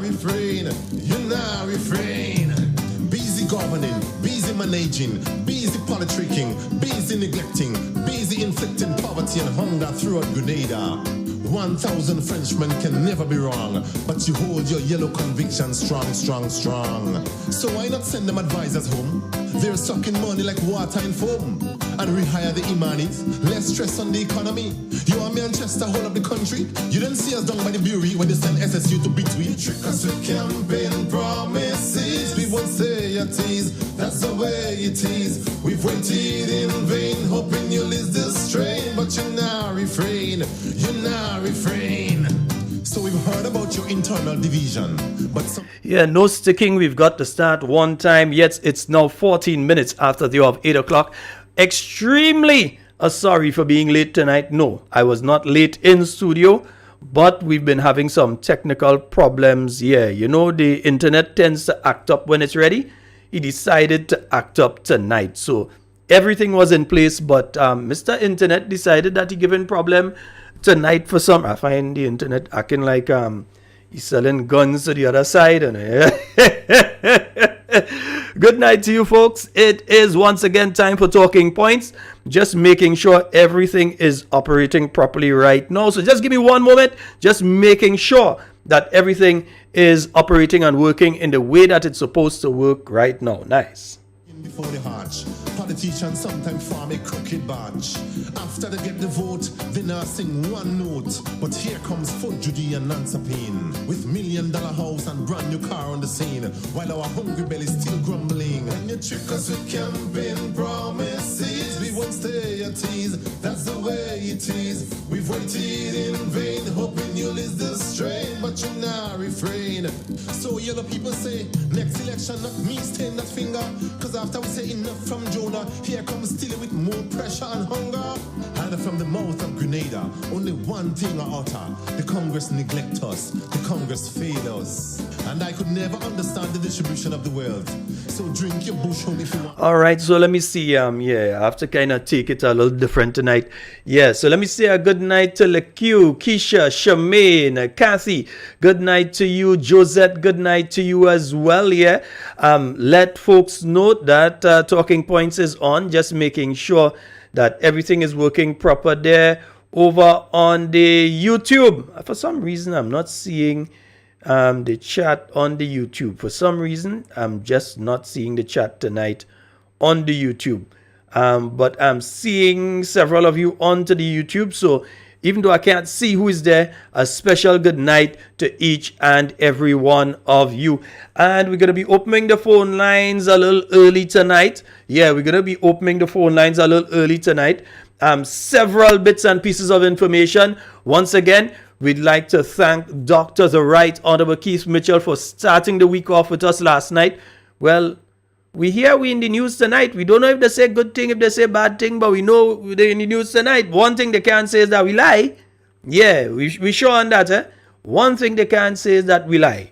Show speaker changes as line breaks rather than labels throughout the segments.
refrain, you now refrain. Busy governing, busy managing, busy politicking, busy neglecting, busy inflicting poverty and hunger throughout Grenada. 1,000 Frenchmen can never be wrong, but you hold your yellow conviction strong, strong, strong. So why not send them advisors home? They're sucking money like water in foam. And rehire the Imanis, less stress on the economy. You are Manchester, whole of the country. You didn't see us down by the Bury when they send SSU to between. Trick us with campaign promises. We won't say a tease, that's the way it is. We've waited in vain, hoping you'll ease the strain. But you now refrain, you now refrain. So we've heard about your internal division, but
yeah, no sticking. We've got to start one time. Yet it's now 14 minutes after the hour of 8 o'clock. Extremely sorry for being late tonight. No, I was not late in studio, but we've been having some technical problems here. You know, the internet tends to act up when it's ready. He decided to act up tonight. So everything was in place, but Mr. Internet decided that he given problem tonight for some. I find the internet acting like he's selling guns to the other side. Good night to you folks. It is once again time for Talking Points. Just making sure everything is operating properly right now. So just give me one moment. Just making sure that everything is operating and working in the way that it's supposed to work right now. Nice.
Before the hatch, politicians sometimes form a crooked batch. After they get the vote, they now sing one note. But here comes Fort Judy and Nancy Payne with $1 million house and brand new car on the scene, while our hungry belly's still grumbling. And you trick us with campaign promises. We won't stay at ease, that's the way it is. We've waited in vain, hoping you'll ease the strain, but you now refrain. So yellow people say, next election, not me stain that finger, cause after we say enough from Jonah, here comes still with more pressure and hunger. And from the mouth of Grenada, only one thing I utter: the Congress neglect us, the Congress fail us. And I could never understand the distribution of the wealth. So drink your bush home if you want.
All right, so let me see. I have to kind of take it a little different tonight. Yeah, so let me say a good night to LeQ, Keisha, Charmaine, Kathy. Good night to you, Josette. Good night to you as well. Yeah, let folks note that Talking Points is on. Just making sure that everything is working proper there over on the YouTube. For some reason, I'm not seeing the chat on the YouTube. For some reason, I'm just not seeing the chat tonight on the YouTube. But I'm seeing several of you onto the YouTube. So even though I can't see who is there, a special good night to each and every one of you. And we're going to be opening the phone lines a little early tonight. Yeah, we're going to be opening the phone lines a little early tonight. Several bits and pieces of information. Once again, we'd like to thank Dr. The Right Honorable Keith Mitchell for starting the week off with us last night. Well, we in the news tonight. We don't know if they say good thing, if they say bad thing, but we know they're in the news tonight. One thing they can't say is that we lie. Yeah, we sure on that. One thing they can't say is that we lie.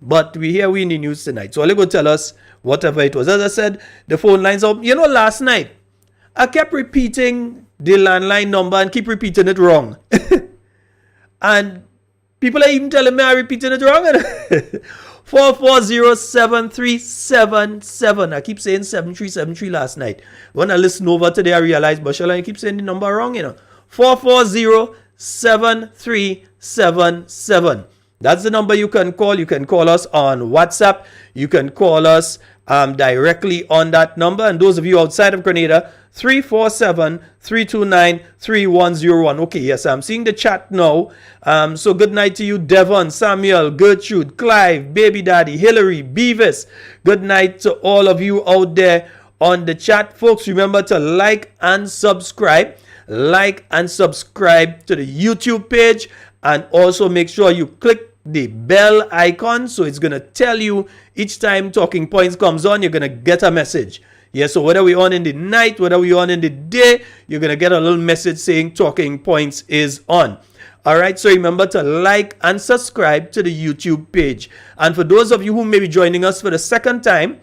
But we in the news tonight. So they're going to tell us whatever it was. As I said, the phone lines up. You know, last night, I kept repeating the landline number and keep repeating it wrong. And people are even telling me I'm repeating it wrong. 440-7377. I keep saying 7373 last night. When I listen over today, I realized, but I keep saying the number wrong, 440-7377. That's the number you can call. You can call us on WhatsApp. You can call us directly on that number. And those of you outside of Grenada, 347-329-3101. Okay, yes, I'm seeing the chat now. So good night to you, Devon, Samuel, Gertrude, Clive, Baby Daddy, Hillary, Beavis. Good night to all of you out there on the chat. Folks, remember to like and subscribe. Like and subscribe to the YouTube page. And also make sure you click the bell icon, so it's going to tell you each time Talking Points comes on, you're going to get a message. Yeah, so whether we're on in the night, whether we're on in the day, you're going to get a little message saying Talking Points is on. All right, so remember to like and subscribe to the YouTube page. And for those of you who may be joining us for the second time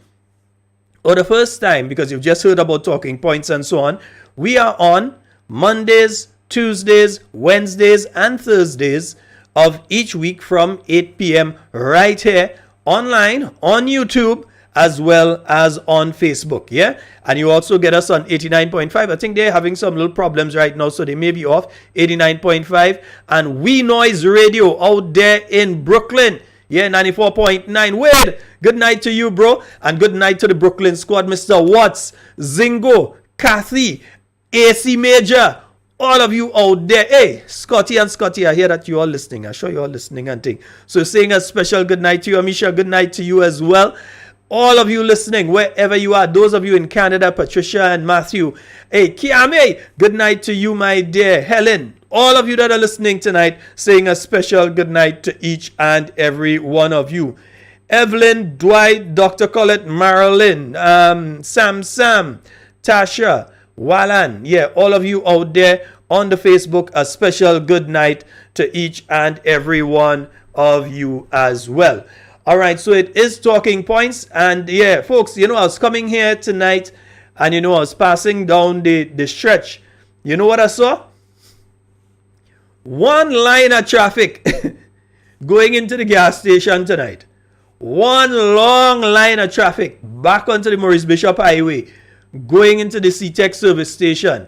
or the first time, because you've just heard about Talking Points and so on, we are on Mondays, Tuesdays, Wednesdays, and Thursdays of each week from 8 p.m. right here online on YouTube as well as on Facebook. Yeah, and you also get us on 89.5. I think they're having some little problems right now, so they may be off 89.5. And We Noise Radio out there in Brooklyn. Yeah, 94.9. Wade, good night to you, bro. And good night to the Brooklyn squad, Mr. Watts, Zingo, Kathy, AC Major, all of you out there. Hey, Scotty and Scotty, I hear that you all listening. I'm sure you all listening and thing. So saying a special good night to you, Amisha, good night to you as well. All of you listening, wherever you are, those of you in Canada, Patricia and Matthew. Hey, Kiame, good night to you, my dear. Helen, all of you that are listening tonight, saying a special good night to each and every one of you. Evelyn, Dwight, Dr. Colette, Marilyn, Sam, Tasha, Wallan. Yeah, all of you out there on the Facebook, a special good night to each and every one of you as well. All right, so it is Talking Points. And yeah, folks, I was coming here tonight and, I was passing down the stretch. You know what I saw? One line of traffic going into the gas station tonight. One long line of traffic back onto the Maurice Bishop Highway going into the CTEC service station.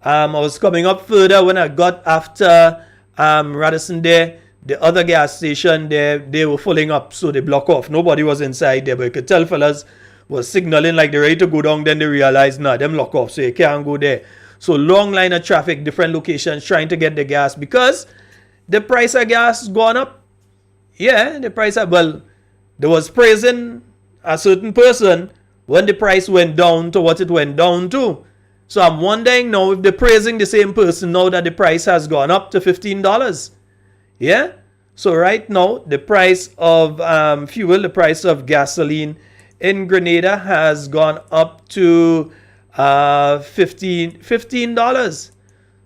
I was coming up further when I got after Radisson there. The other gas station there, they were filling up, so they block off. Nobody was inside there, but you could tell fellas was signaling like they're ready to go down. Then they realized, nah, them lock off, so you can't go there. So long line of traffic, different locations trying to get the gas because the price of gas gone up. Yeah, the price of, well, there was praising a certain person when the price went down to what it went down to. So I'm wondering now if they're praising the same person now that the price has gone up to $15. Yeah, so right now the price of fuel, the price of gasoline in Grenada has gone up to $15.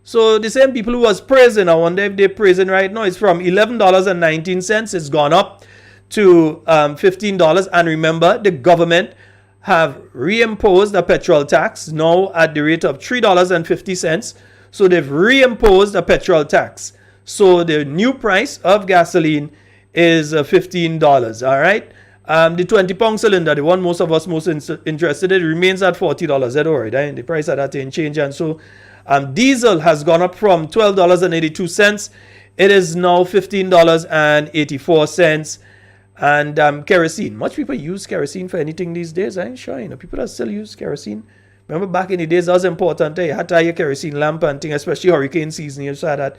So the same people who was praising, I wonder if they're praising right now. It's from $11.19. It's gone up to $15. And remember, the government have reimposed a petrol tax now at the rate of $3.50. So they've reimposed a petrol tax. So the new price of gasoline is $15, all right? The 20-pound cylinder, the one most of us most interested in, remains at $40. That all right, eh? The price of that ain't change. And so diesel has gone up from $12.82. It is now $15.84. And kerosene. Much people use kerosene for anything these days. I ain't sure, people that still use kerosene. Remember back in the days, that was important. You had to have your kerosene lamp and thing, especially hurricane season. You saw that.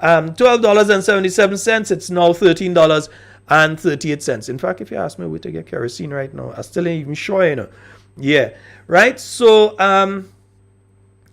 $12.77. It's now $13.38. In fact, if you ask me where to get kerosene right now, I still ain't even sure, Yeah, right? So,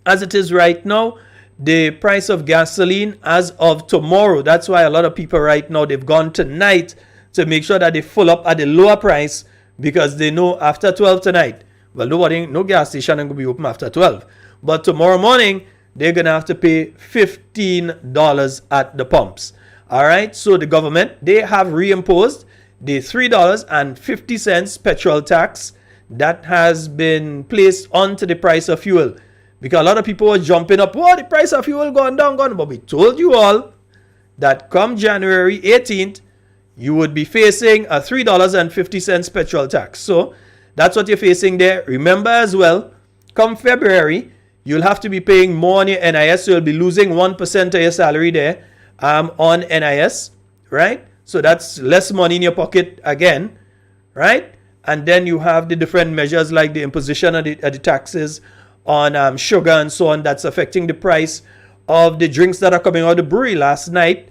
as it is right now, the price of gasoline as of tomorrow, that's why a lot of people right now, they've gone tonight to make sure that they fill up at the lower price because they know after 12 tonight, well, no gas station is going to be open after 12. But tomorrow morning, they're going to have to pay $15 at the pumps. All right. So the government, they have reimposed the $3.50 petrol tax that has been placed onto the price of fuel. Because a lot of people were jumping up, oh, the price of fuel gone down. But we told you all that come January 18th, you would be facing a $3.50 petrol tax. So that's what you're facing there. Remember as well, come February, you'll have to be paying more on your NIS. So you'll be losing 1% of your salary there on NIS, right? So that's less money in your pocket again, right? And then you have the different measures like the imposition of the taxes on sugar and so on. That's affecting the price of the drinks that are coming out of the brewery. Last night,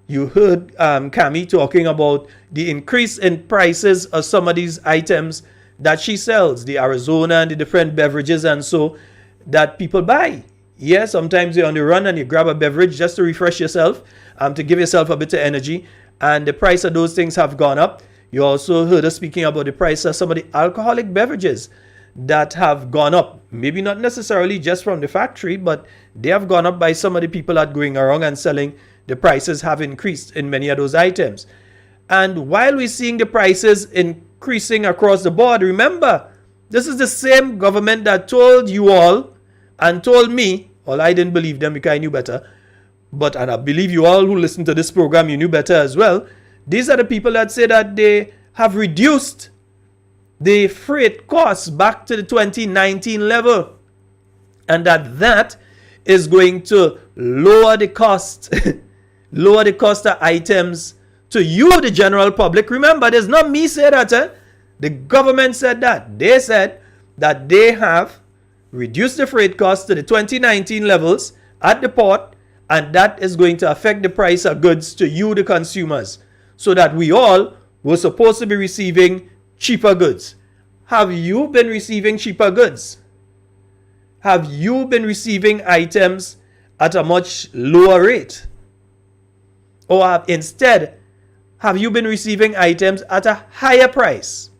you heard Cami talking about the increase in prices of some of these items that she sells, the Arizona and the different beverages and so that people buy. Yeah, sometimes you're on the run and you grab a beverage just to refresh yourself, to give yourself a bit of energy. And the price of those things have gone up. You also heard us speaking about the price of some of the alcoholic beverages that have gone up. Maybe not necessarily just from the factory, but they have gone up by some of the people that are going around and selling. The prices have increased in many of those items. And while we're seeing the prices increasing across the board, remember, this is the same government that told you all and told me, well, I didn't believe them because I knew better, but, and I believe you all who listen to this program, you knew better as well. These are the people that say that they have reduced the freight costs back to the 2019 level, and that is going to lower the cost, lower the cost of items to you, the general public. Remember, there's not me say that. The government said that. They said that they have reduced the freight costs to the 2019 levels at the port, and that is going to affect the price of goods to you, the consumers, so that we all were supposed to be receiving cheaper goods. Have you been receiving cheaper goods? Have you been receiving items at a much lower rate? Or instead, have you been receiving items at a higher price?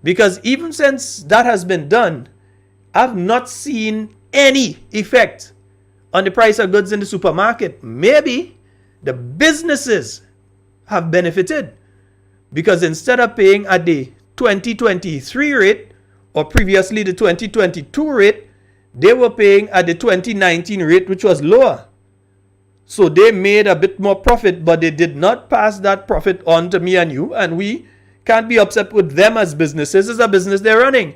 Because even since that has been done, I've not seen any effect on the price of goods in the supermarket. Maybe the businesses have benefited, because instead of paying at the 2023 rate or previously the 2022 rate, they were paying at the 2019 rate, which was lower. So they made a bit more profit, but they did not pass that profit on to me and you, and we can't be upset with them as businesses. It's a business they're running.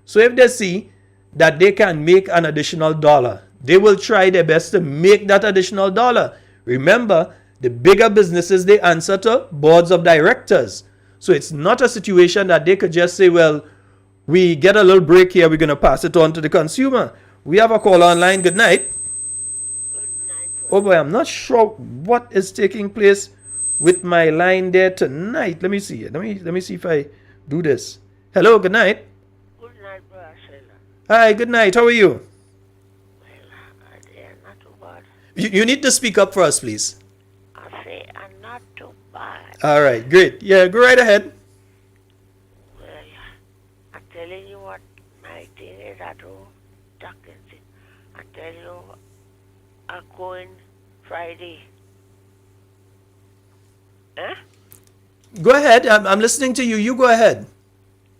So if they see that they can make an additional dollar, they will try their best to make that additional dollar. Remember, the bigger businesses, they answer to boards of directors. So it's not a situation that they could just say, well, we get a little break here, we're going to pass it on to the consumer. We have a call online. Good night.
Good night.
Oh boy, I'm not sure what is taking place with my line there tonight. Let me see. Let me see if I do this. Hello, good night.
Good night, Brother Sailor.
Hi, good night. How are you?
Well, not too bad.
You need to speak up for us, please.
I say I'm not too bad.
All right, great. Yeah, go right ahead.
Well, I'm telling you what my thing is. I don't talk it. I tell you, I'm going Friday. Huh?
Go ahead. I'm listening to you. You go ahead.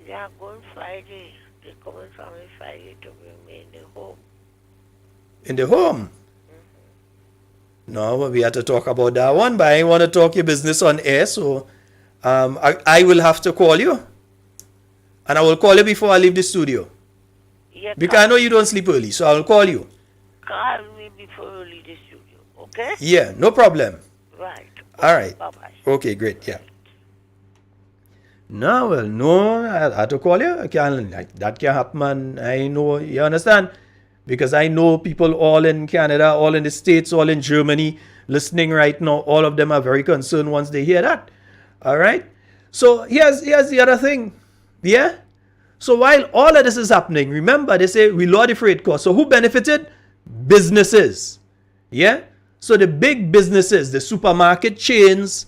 Yeah, I'm going Friday. They're coming from me Friday to bring me in the home.
In the home? No, we have to talk about that one, but I want to talk your business on air, so I will have to call you. And I will call you before I leave the studio.
Yeah,
Because I know you don't sleep early, so I will call you.
call me before you leave the studio, okay?
Yeah, no problem.
Right.
All right.
Bye-bye.
Okay, great. Yeah. No, well, no, I have to call you. That can't happen. I know, you understand? Because I know people all in Canada, all in the States, all in Germany listening right now. All of them are very concerned once they hear that. All right. So here's the other thing. Yeah. So while all of this is happening, remember they say we lower the freight cost. So who benefited? Businesses. Yeah. So the big businesses, the supermarket chains,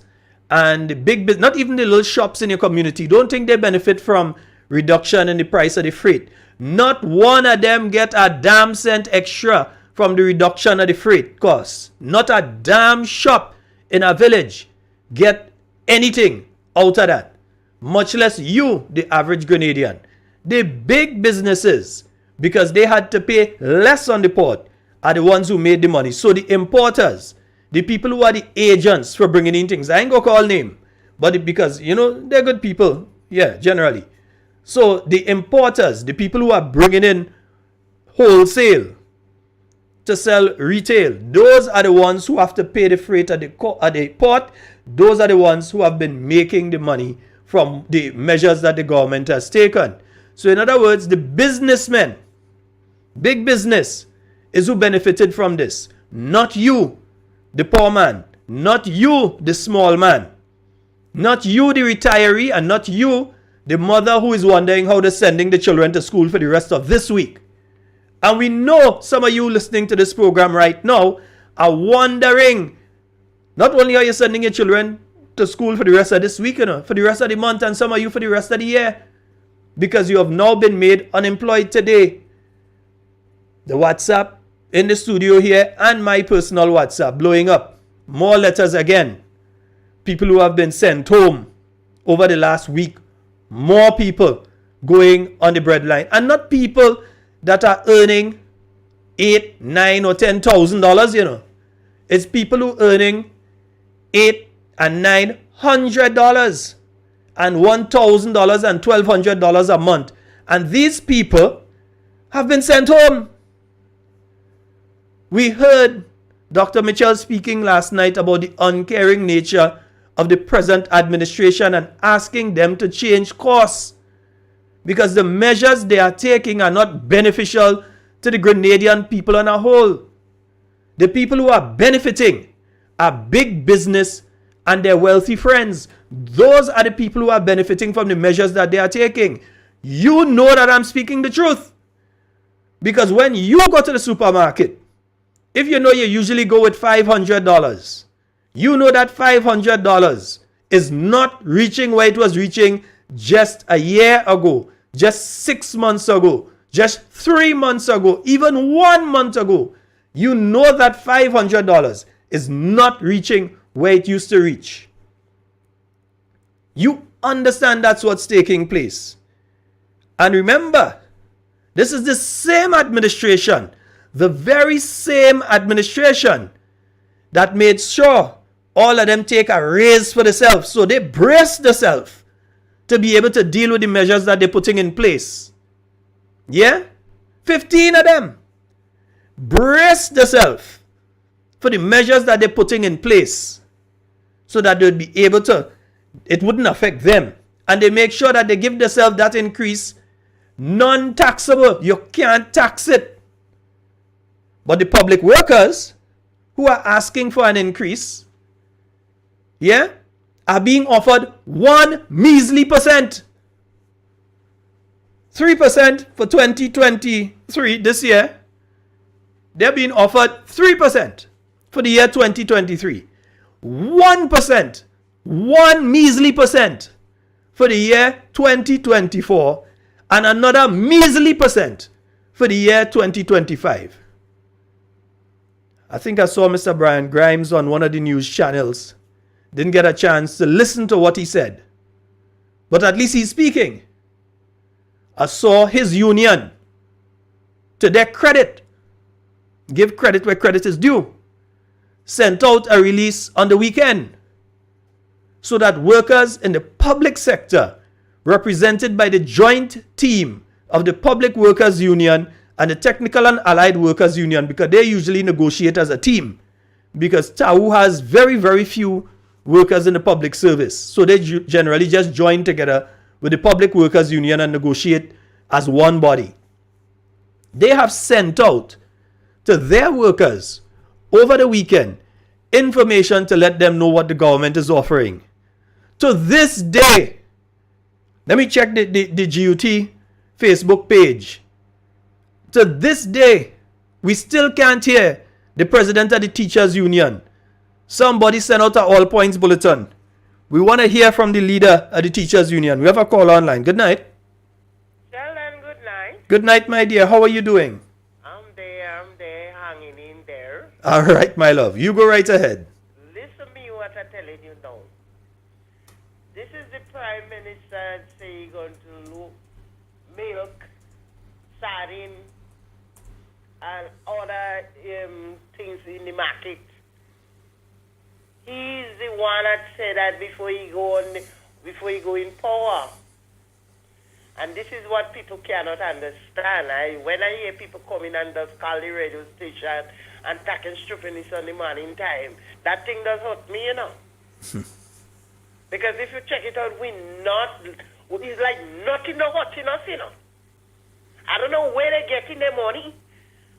and the big, not even the little shops in your community, don't think they benefit from reduction in the price of the freight. Not one of them get a damn cent extra from the reduction of the freight costs. Not a damn shop in a village get anything out of that. Much less you, the average Grenadian. The big businesses, because they had to pay less on the port, are the ones who made the money. So the importers, the people who are the agents for bringing in things, I ain't gonna call name, but because, you know, they're good people, yeah, generally. So the importers, the people who are bringing in wholesale to sell retail, those are the ones who have to pay the freight at the port. Those are the ones who have been making the money from the measures that the government has taken. So in other words, the businessmen, big business, is who benefited from this. Not you, the poor man. Not you, the small man. Not you, the retiree, and not you, the mother who is wondering how they're sending the children to school for the rest of this week. And we know some of you listening to this program right now are wondering, not only are you sending your children to school for the rest of this week, you know, for the rest of the month, and some of you for the rest of the year, because you have now been made unemployed today. The WhatsApp in the studio here and my personal WhatsApp blowing up. More letters again. People who have been sent home over the last week. More people going on the breadline. And not people that are earning $8,000, $9,000 or $10,000, you know. It's people who earning $800 and $900 and $1,000 and $1,200 a month. And these people have been sent home. We heard Dr. Mitchell speaking last night about the uncaring nature of the present administration and asking them to change course because the measures they are taking are not beneficial to the Grenadian people on a whole. The people who are benefiting are big business and their wealthy friends. Those are the people who are benefiting from the measures that they are taking. You know that I'm speaking the truth. Because when you go to the supermarket, if you know you usually go with $500, you know that $500 is not reaching where it was reaching just a year ago, just 6 months ago, just 3 months ago, even 1 month ago. You know that $500 is not reaching where it used to reach. You understand that's what's taking place. And remember, this is the same administration, the very same administration that made sure all of them take a raise for themselves. So they brace themselves to be able to deal with the measures that they're putting in place. Yeah? 15 of them brace themselves for the measures that they're putting in place so that they'll be able to, it wouldn't affect them. And they make sure that they give themselves that increase non-taxable. You can't tax it. But the public workers who are asking for an increase, yeah, are being offered 1 measly percent. 3% for 2023 this year. They're being offered 3% for the year 2023. 1%, 1 measly percent for the year 2024, and another measly percent for the year 2025. I think I saw Mr. Brian Grimes on one of the news channels. Didn't get a chance to listen to what he said. But at least he's speaking. I saw his union, to their credit, give credit where credit is due, sent out a release on the weekend so that workers in the public sector, represented by the joint team of the Public Workers Union and the Technical and Allied Workers Union, because they usually negotiate as a team, because TAU has very, very few workers in the public service. So they generally just join together with the Public Workers Union and negotiate as one body. They have sent out to their workers over the weekend information to let them know what the government is offering. To this day, let me check the GUT Facebook page. To this day, we still can't hear the president of the Teachers Union. Somebody sent out an all points bulletin. We want to hear from the leader of the Teachers Union. We have a call online. Good night.
Sheldon, good night.
Good night, my dear. How are you doing?
I'm there, hanging in there.
All right, my love. You go right ahead.
Listen to me what I'm telling you now. This is the Prime Minister saying going to milk, sardine, and other things in the market. He's the one that said that before he go in power. And this is what people cannot understand. When I hear people coming and just call the radio station and talking stupidness on the morning time, that thing does hurt me, you know. Because if you check it out, it's like nothing no hurting us, you know. I don't know where they're getting their money.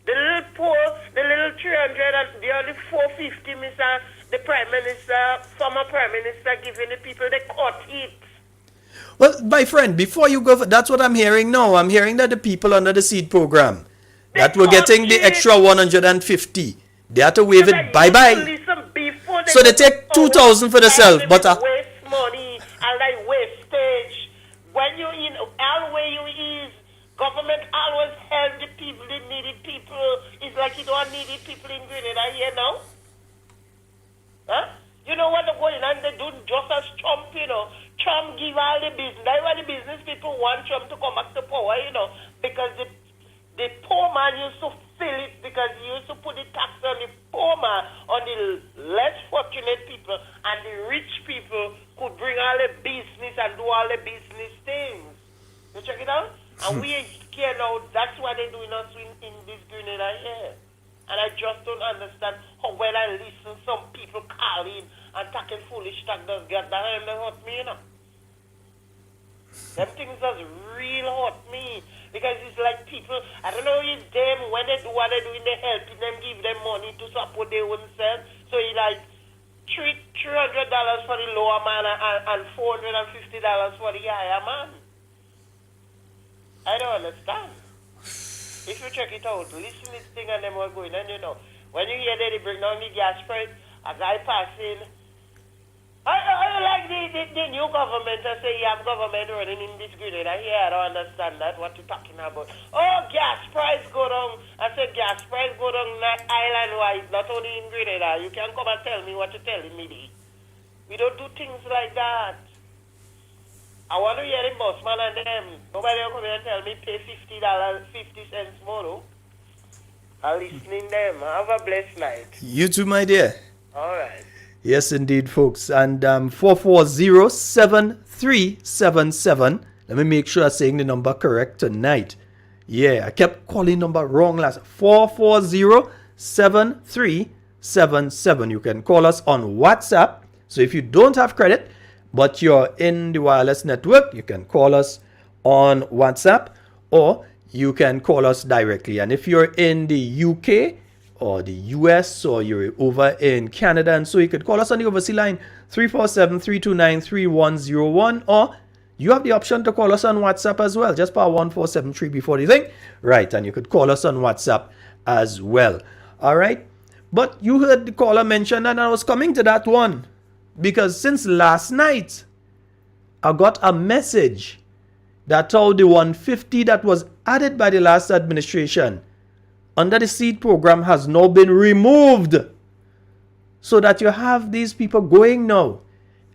The little poor, the little 300 and the other 450, Mr. The Prime Minister, former Prime Minister, giving the people the cut it.
Well, my friend, before you go, that's what I'm hearing now. I'm hearing that the people under the seed program that were getting the extra 150, they had to wave it bye-bye. So they take 2,000 for themselves, but
waste money and like wastage. When you in all way you is, government always help the people, the needy people. It's like you don't need the people in Grenada here now. Huh? You know what they're going on? They do just as Trump, you know. Trump give all the business. That's why the business people want Trump to come back to power, you know. Because the poor man used to feel it because he used to put the tax on the poor man, on the people could bring all the business and do all the business things. You check it out? And we ain't scared now. That's why they're doing us in this Grenada here. And I just don't understand how when I listen some people calling and talking foolish talk does get that and they hurt me, you know. Them things does real hurt me. Because it's like people, I don't know if them, when they do what they're doing, they helping them, give them money to support their own self. So it's like $300 for the lower man and $450 for the higher man. I don't understand. If you check it out, listen to this thing and them are going, and you know, when you hear that they bring down the gas price, a guy passing, I like the new government. I say you have government running in this Grenada. Yeah, I don't understand that, what you're talking about. Oh, gas price go down. I said gas price go down island-wide, not only in Grenada. You can come and tell me what you're telling me. We don't do things like that. I want to hear the bossman and them. Nobody will come here and tell me pay $50, 50 cents more, though. I'm listening them. Have a blessed night.
You too, my dear.
All right.
Yes, indeed, folks. And 440-7377. Let me make sure I'm saying the number correct tonight. Yeah, I kept calling number wrong last. 440-7377. You can call us on WhatsApp. So if you don't have credit, but you're in the wireless network, you can call us on WhatsApp or you can call us directly. And if you're in the UK or the US or you're over in Canada, and so you could call us on the overseas line 347-329-3101, or you have the option to call us on WhatsApp as well. Just power 1473 before the thing. Right, and you could call us on WhatsApp as well. All right. But you heard the caller mention, and I was coming to that one. Because since last night, I got a message that told the $150 that was added by the last administration under the seed program has now been removed. So that you have these people going now,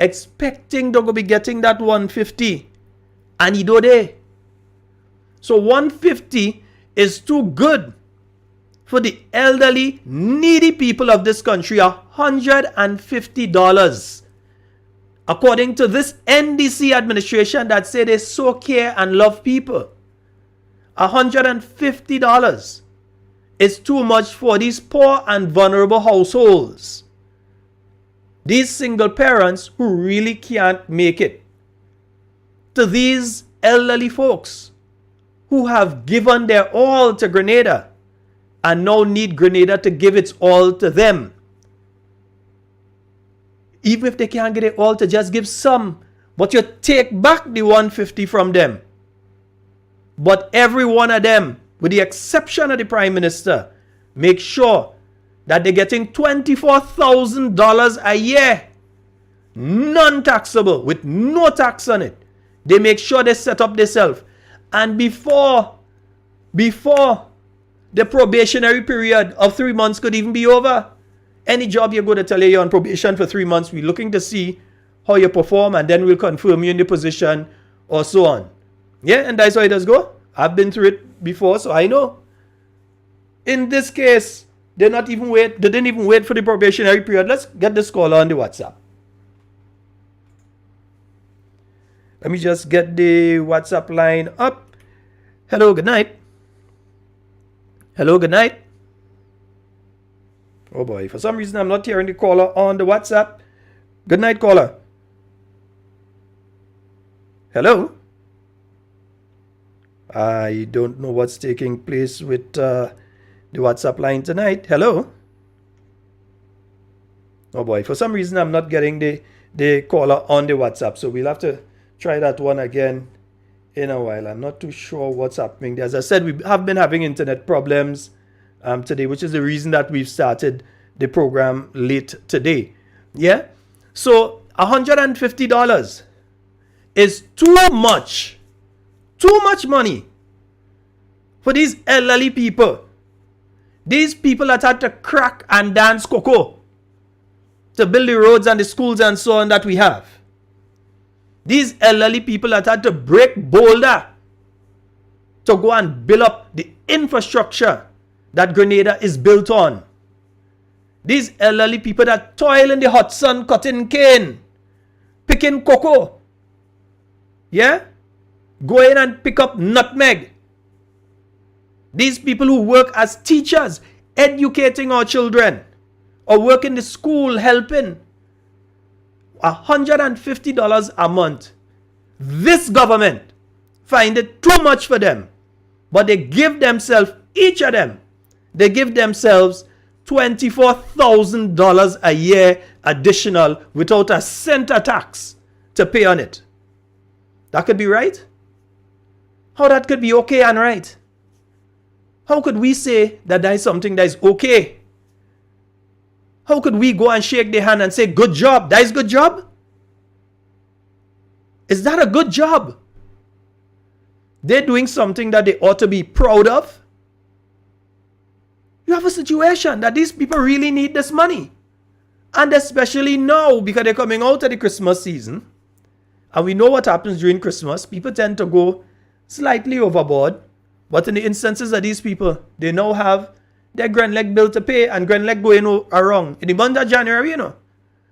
expecting they're going to be getting that $150. And you do they. So $150 is too good for the elderly, needy people of this country. $150. According to this NDC administration that say they so care and love people. $150 is too much for these poor and vulnerable households. These single parents who really can't make it. To these elderly folks who have given their all to Grenada and now need Grenada to give its all to them. Even if they can't get it all, to just give some. But you take back the $150 from them. But every one of them, with the exception of the Prime Minister, make sure that they're getting $24,000 a year. Non-taxable, with no tax on it. They make sure they set up themselves. And before the probationary period of 3 months could even be over, any job you're going to tell you're on probation for 3 months, we're looking to see how you perform, and then we'll confirm you in the position or so on. Yeah, and that's how it does go. I've been through it before, so I know. In this case, they didn't even wait for the probationary period. Let's get this caller on the WhatsApp. Let me just get the WhatsApp line up. Hello, good night. Hello, good night. Oh boy, for some reason I'm not hearing the caller on the WhatsApp. Good night, caller. Hello? I don't know what's taking place with the WhatsApp line tonight. Hello? Oh boy, for some reason I'm not getting the caller on the WhatsApp. So we'll have to try that one again in a while. I'm not too sure what's happening. As I said, we have been having internet problems today, which is the reason that we've started the program late today. Yeah? So $150 is too much money for these elderly people. These people that had to crack and dance cocoa to build the roads and the schools and so on that we have. These elderly people that had to break boulder to go and build up the infrastructure that Grenada is built on. These elderly people that toil in the hot sun cutting cane picking cocoa. Yeah? Go in and pick up nutmeg. These people who work as teachers, educating our children, or work in the school helping, $150 a month. This government find it too much for them, but they give themselves, each of them, they give themselves $24,000 a year additional without a cent of tax to pay on it. That could be right? How that could be okay and right? How could we say that is something that is okay? How could we go and shake their hand and say, good job, that is good job? Is that a good job? They're doing something that they ought to be proud of. You have a situation that these people really need this money. And especially now, because they're coming out of the Christmas season. And we know what happens during Christmas. People tend to go slightly overboard. But in the instances of these people, they now have their Grand Leg bill to pay, and Grand Leg going wrong. In the month of January,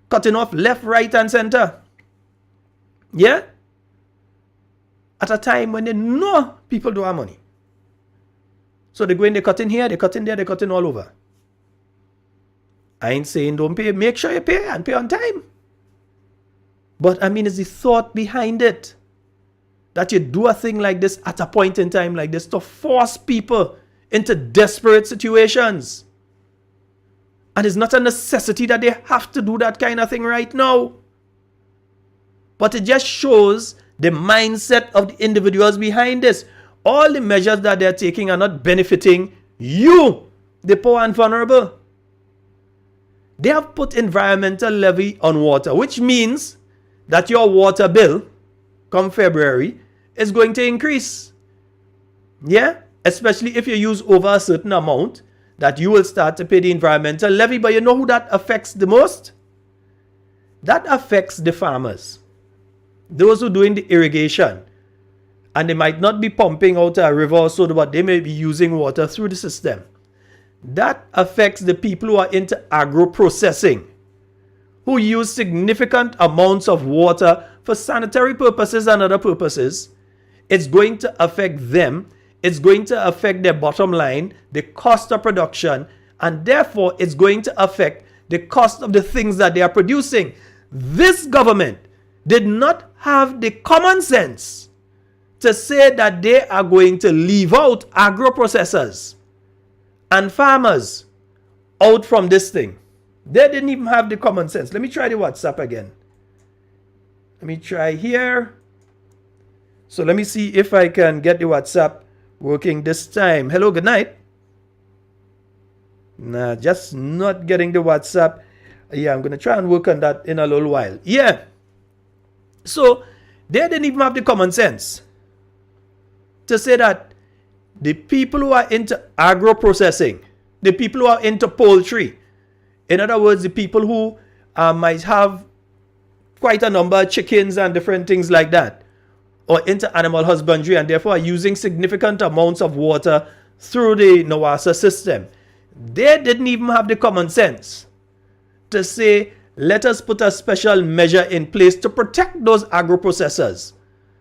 cutting off left, right, and center. Yeah? At a time when they know people don't have money. So they go in, they cut in here, they cut in there, they cut in all over. I ain't saying don't pay. Make sure you pay and pay on time. But I mean, it's the thought behind it. That you do a thing like this at a point in time like this to force people into desperate situations. And it's not a necessity that they have to do that kind of thing right now. But it just shows the mindset of the individuals behind this. All the measures that they're taking are not benefiting you, the poor and vulnerable. They have put environmental levy on water, which means that your water bill, come February, is going to increase. Yeah? Especially if you use over a certain amount, that you will start to pay the environmental levy. But you know who that affects the most? That affects the farmers. Those who are doing the irrigation. And they might not be pumping out a river or so, but they may be using water through the system. That affects the people who are into agro-processing, who use significant amounts of water for sanitary purposes and other purposes. It's going to affect them. It's going to affect their bottom line, the cost of production, and therefore it's going to affect the cost of the things that they are producing. This government did not have the common sense to say that they are going to leave out agro-processors and farmers out from this thing. They didn't even have the common sense. Let me try the WhatsApp again. Let me try here. So let me see if I can get the WhatsApp working this time. Hello, good night. Nah, just not getting the WhatsApp. Yeah, I'm going to try and work on that in a little while. Yeah. So they didn't even have the common sense to say that the people who are into agro-processing, the people who are into poultry, in other words, the people who might have quite a number of chickens and different things like that, or into animal husbandry, and therefore are using significant amounts of water through the NOASA system. They didn't even have the common sense to say, let us put a special measure in place to protect those agro-processors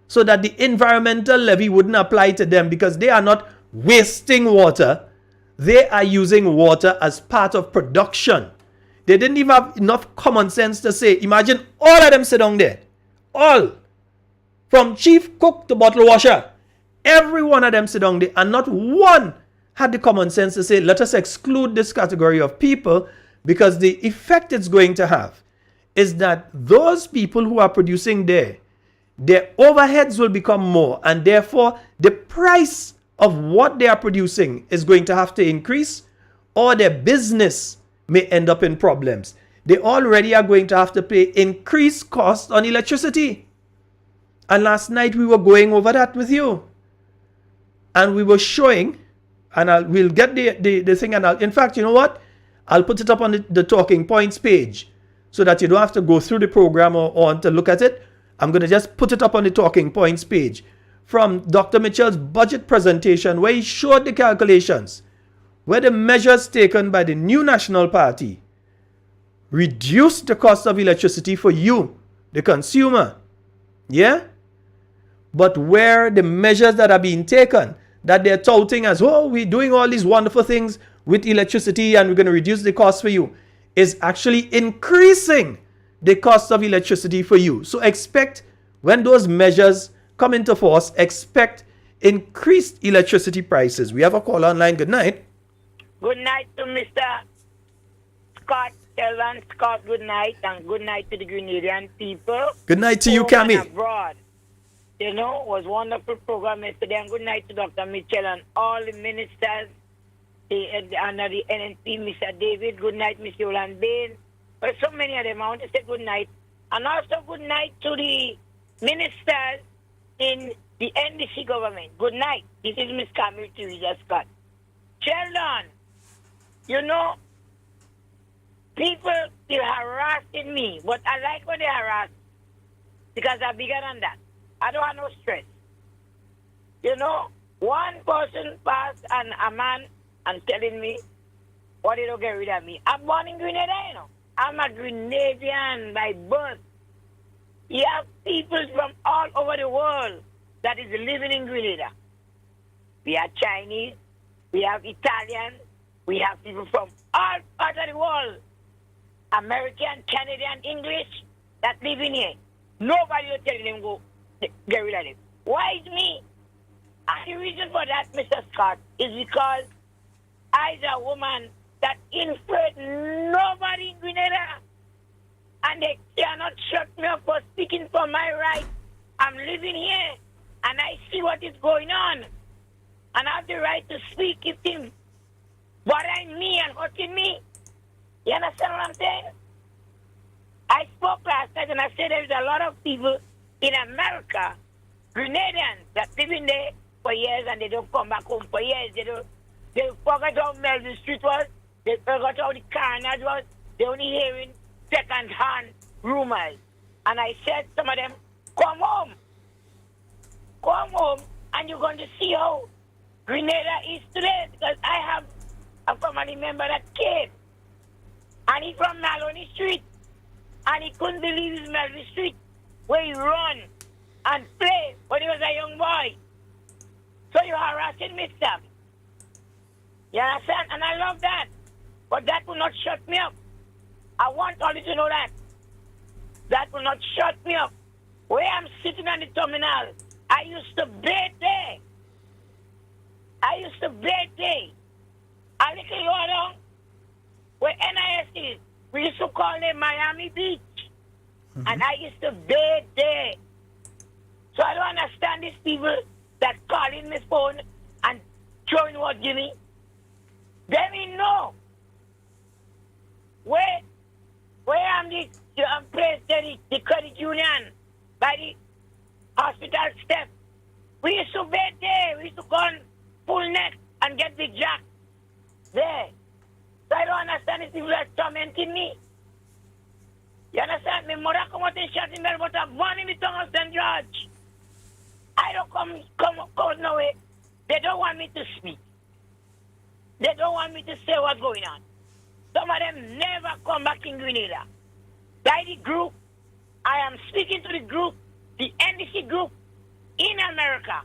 so that the environmental levy wouldn't apply to them, because they are not wasting water. They are using water as part of production. They didn't even have enough common sense to say, imagine all of them sit down there. All. From chief cook to bottle washer. Every one of them sit down there, and not one had the common sense to say, let us exclude this category of people, because the effect it's going to have is that those people who are producing there, their overheads will become more, and therefore the price of what they are producing is going to have to increase, or their business may end up in problems. They already are going to have to pay increased costs on electricity. And last night we were going over that with you. And we were showing, and we'll get the thing, and in fact, you know what? I'll put it up on the talking points page so that you don't have to go through the program or to look at it. I'm going to just put it up on the talking points page from Dr. Mitchell's budget presentation, where he showed the calculations, where the measures taken by the new National Party reduced the cost of electricity for you, the consumer. Yeah? But where the measures that are being taken, that they're touting as, oh, we're doing all these wonderful things with electricity and we're going to reduce the cost for you, is actually increasing the cost of electricity for you. So expect, when those measures come into force, expect increased electricity prices. We have a call online. Good night.
Good night to Mr. Scott, Sheldon Scott, good night, and good night to the Grenadian people.
Good night to you,
Home and
Cammy.
abroad. You know, it was a wonderful program yesterday, and good night to Dr. Mitchell and all the ministers under the NNP, Mr. David. Good night, Miss Yolande Bain. Well, so many of them, I want to say good night. And also good night to the ministers in the NDC government. Good night. This is Miss Camille Teresa Scott. Sheldon, you know, people still harassing me, but I like when they harass because I'm bigger than that. I don't have no stress. You know, one person passed and a man and telling me, why they don't get rid of me? I'm born in Grenada, you know. I'm a Grenadian by birth. You have people from all over the world that is living in Grenada. We have Chinese, we have Italian, we have people from all parts of the world. American, Canadian, English that live in here. Nobody will tell them go get rid of them. Why is me? And the reason for that, Mr. Scott, is because I a woman that influenced nobody in Grenada. And they cannot shut me up for speaking for my rights. I'm living here and I see what is going on. And I have the right to speak if things bothering me and hurting me. You understand what I'm saying? I spoke last night and I said there's a lot of people in America, Grenadians, that live in there for years and they don't come back home for years. They forgot how Melville Street was. They forgot how the carnage was. They're only hearing second-hand rumors. And I said some of them, come home. Come home and you're going to see how Grenada is today. Because I have a family member that came. And he's from Maloney Street. And he couldn't believe his Melville Street where he run and play when he was a young boy. So you're harassing me, Sam. You understand? And I love that. But that will not shut me up. I want all you to know that. That will not shut me up. Where I'm sitting on the terminal, I used to bathe there. I used to bathe there. A little lower down, where NIS is, we used to call it Miami Beach. Mm-hmm. And I used to bathe there. So I don't understand these people that call in my phone and throwing what give me. They mean no. Where am the place there, the credit union, by the hospital step. We used to bathe there. We used to go on full neck and get the jack there. So I don't understand these people that tormenting me. You understand? My mother come out and shot in there, but I'm born in the tongue of St. George. I don't come nowhere. They don't want me to speak. They don't want me to say what's going on. Some of them never come back in Grenada. By the group, I am speaking to the group, the NDC group in America.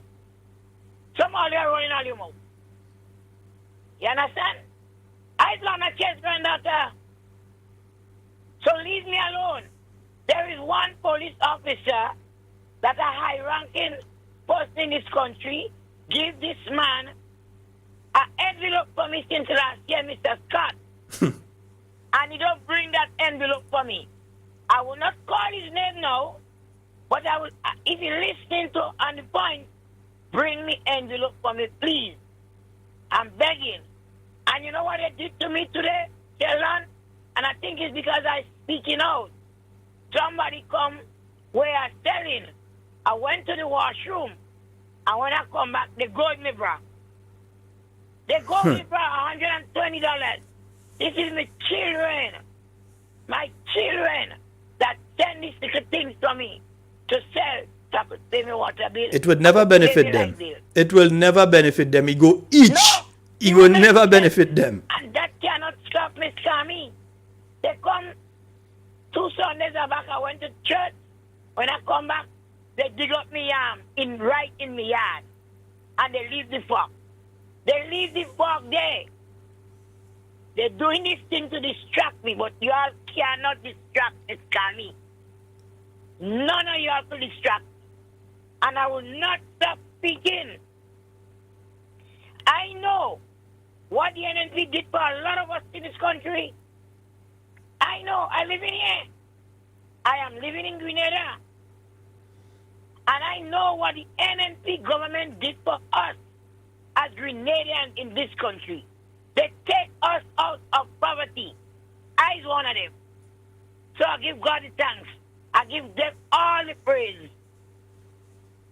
Some of them are running all your mouth. You understand? I don't have a chest granddaughter. So leave me alone. There is one police officer that a high-ranking person in this country give this man an envelope for me since last year, Mr. Scott. And he don't bring that envelope for me. I will not call his name now, but I will, if you're listening to on the point, bring me envelope for me, please. I'm begging. And you know what they did to me today, Sheldon? And I think it's because I'm speaking out. Somebody come where I'm selling. I went to the washroom, and when I come back, they go with me, bro. They go with me, bro, $120. This is my children that send these little things to me to sell. That could pay me water bill.
It would never benefit them. It will never benefit them. He go each.
No,
it will never benefit them.
And that cannot stop me, Scammy. They come 2 Sundays back. I went to church When I come back, they dig up me right in my yard. And they leave the fork. They leave the fork there. They're doing this thing to distract me, but you all cannot distract me. None of you all can distract. And I will not stop speaking. I know what the NNP did for a lot of us in this country. I know. I live in here. I am living in Grenada. And I know what the NNP government did for us as Grenadians in this country. They take us out of poverty. I is one of them. So I give God the thanks. I give them all the praise.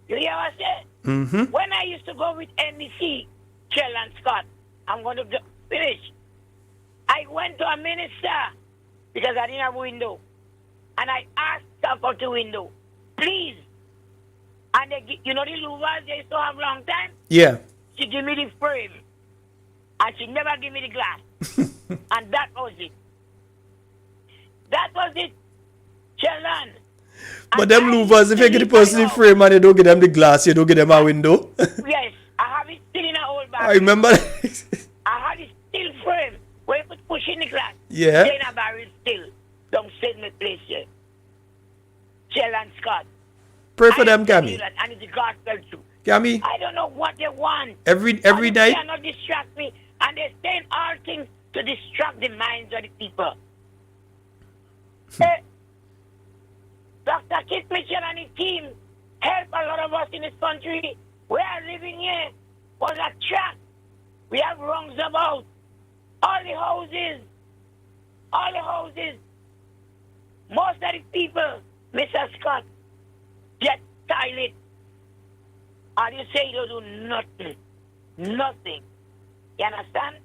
You hear what I said?
Mm-hmm.
When I used to go with NBC, Chell and Scott, I'm going to finish. I went to a minister because I didn't have a window. And I asked her for the window. Please. And they, you know the louvers they used to have long time?
Yeah.
She gave me the frame. And she never gave me the glass. And that was it. That was it. Children.
But them louvers, if you get the person in frame and you don't get them the glass, you don't get them a window.
Yes. I have it still in an old bag.
I remember.
I have it still frame. Where you put push in the glass.
Yeah.
Stay in a barrel still. Don't sit in the place here. Chell and Scott.
Pray for them, Cammy.
And it's the gospel too.
Cammy.
I don't know what they want.
Every night.
They cannot distract me. And they say all things to distract the minds of the people. Dr. Kit Mitchell and his team help a lot of us in this country. We are living here was a trap. We have wrongs about. All the houses. Most of the people, Mr. Scott, get silent. And you say you do nothing. Nothing. You understand?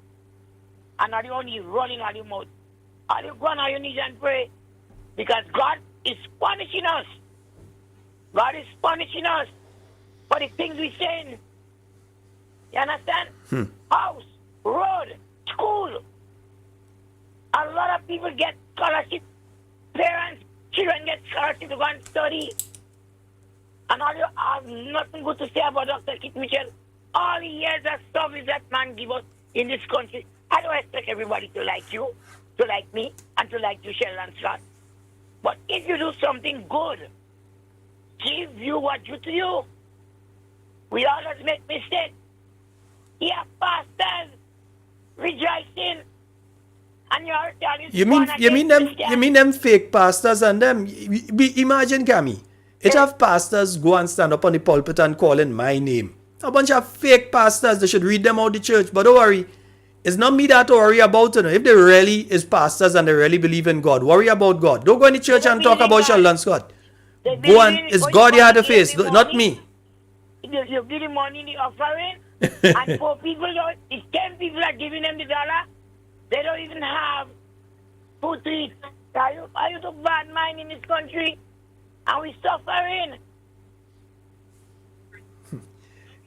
And are you only rolling out your mouth? Are you going on your knees and pray? Because God is punishing us. God is punishing us for the things we're saying. You understand? House, road, school. A lot of people get scholarship. Parents, children get scholarship to go and study. And all you have nothing good to say about Dr. Kit Mitchell. All the years of service that man give us in this country. I don't expect everybody to like you, to like me, and to like you, Sheldon Scott. But if you do something good, give you what due to you. We always make mistakes. Here, pastors rejoicing, and
you mean them fake pastors and them? Imagine, Cammy. It have pastors go and stand up on the pulpit and call in my name. A bunch of fake pastors. They should read them out the church. But don't worry. It's not me that to worry about it. If they really is pastors and they really believe in God, worry about God. Don't go in the church and talk about Sheldon Scott. Go and it's God you have to face, not me.
You give the money in the offering, and for people, if 10 people are giving them the dollar, they don't even have food to eat. Are you so bad mind in this country? And we suffering.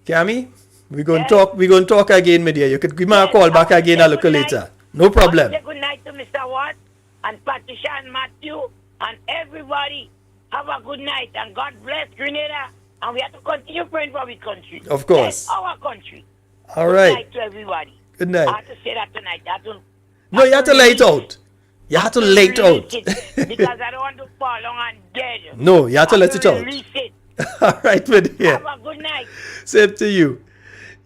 Cammy, we're going to talk again, my dear. You could give me a call back again a little later. No problem.
Good night to Mr. Watt and Patricia and Matthew and everybody. Have a good night and God bless Grenada. And we have to continue praying for our country.
Of course.
Yes, our country.
All right.
Good night to everybody.
Good night.
I have to say that tonight.
No, you have to lay it out. You have to lay it out.
Because I don't want to fall on and dead.
No, you have to let it out.
It.
All right, my dear.
Have a good night.
Same to you.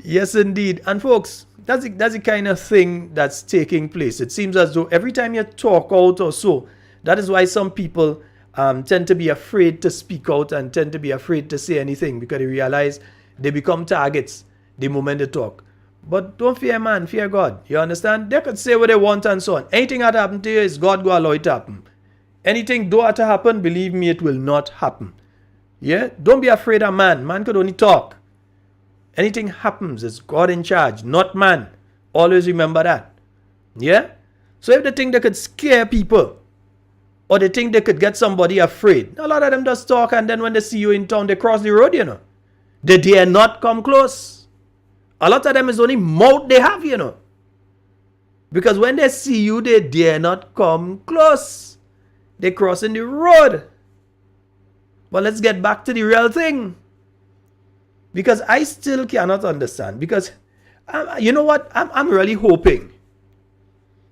Yes, indeed. And folks, that's the kind of thing that's taking place. It seems as though every time you talk out or so, that is why some people tend to be afraid to speak out and tend to be afraid to say anything because they realize they become targets the moment they talk. But don't fear man, fear God. You understand? They could say what they want and so on. Anything that happen to you is God go allow it to happen. Anything do have to happen, believe me, it will not happen. Yeah? Don't be afraid of man. Man could only talk. Anything happens, it's God in charge, not man. Always remember that. Yeah? So if they think they could scare people, or they think they could get somebody afraid, a lot of them just talk and then when they see you in town, they cross the road, you know. They dare not come close. A lot of them is only mouth they have, you know. Because when they see you, they dare not come close. They crossing the road. But let's get back to the real thing. Because I still cannot understand. Because, you know what? I'm really hoping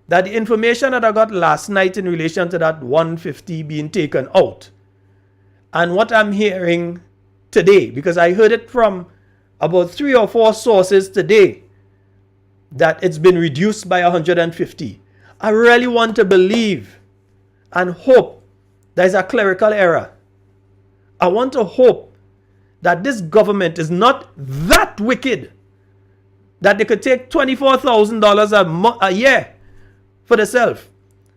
that the information that I got last night in relation to that 150 being taken out, and what I'm hearing today, because I heard it from about 3 or 4 sources today, that it's been reduced by 150. I really want to believe and hope there's a clerical error. I want to hope that this government is not that wicked that they could take $24,000 a year for themselves.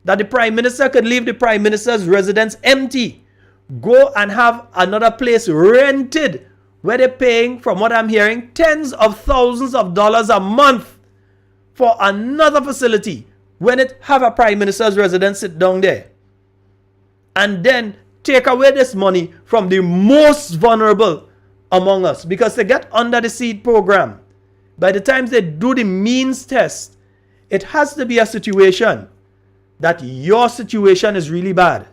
That the Prime Minister could leave the Prime Minister's residence empty, go and have another place rented where they're paying, from what I'm hearing, tens of thousands of dollars a month for another facility when it have a Prime Minister's residence sit down there. And then take away this money from the most vulnerable among us. Because they get under the seed program, by the time they do the means test, it has to be a situation that your situation is really bad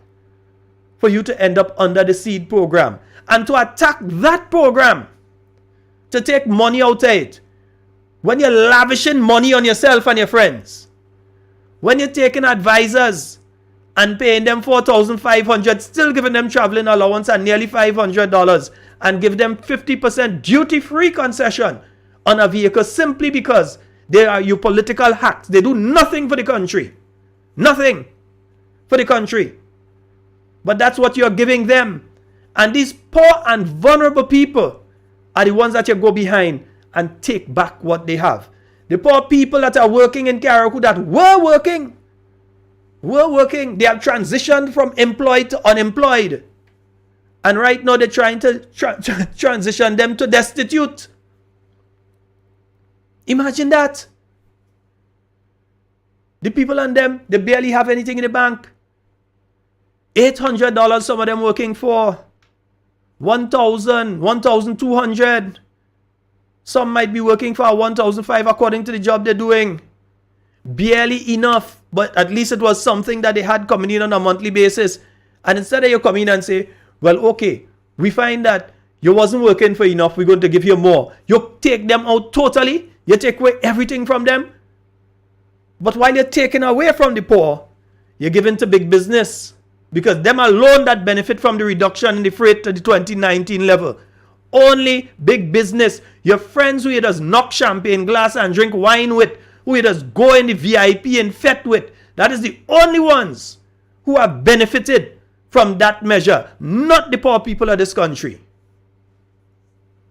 for you to end up under the seed program. And to attack that program, to take money out of it, when you're lavishing money on yourself and your friends, when you're taking advisors and paying them $4,500, still giving them traveling allowance and nearly $500, and give them 50% duty-free concession on a vehicle simply because they are your political hacks. They do nothing for the country. Nothing for the country. But that's what you're giving them. And these poor and vulnerable people are the ones that you go behind and take back what they have. The poor people that are working in Karaku, that were working, they have transitioned from employed to unemployed. And right now they're trying to transition them to destitute. Imagine that. The people on them, they barely have anything in the bank. $800 some of them working for. $1,000, $1,200. Some might be working for $1,500 according to the job they're doing. Barely enough, but at least it was something that they had coming in on a monthly basis. And instead of you come in and say, well, okay, we find that you wasn't working for enough, we're going to give you more. You take them out totally. You take away everything from them. But while you're taking away from the poor, you're giving to big business. Because them alone that benefit from the reduction in the freight to the 2019 level. Only big business. Your friends who you just knock champagne glass and drink wine with, who you just go in the VIP and fet with, that is the only ones who have benefited from that measure, not the poor people of this country.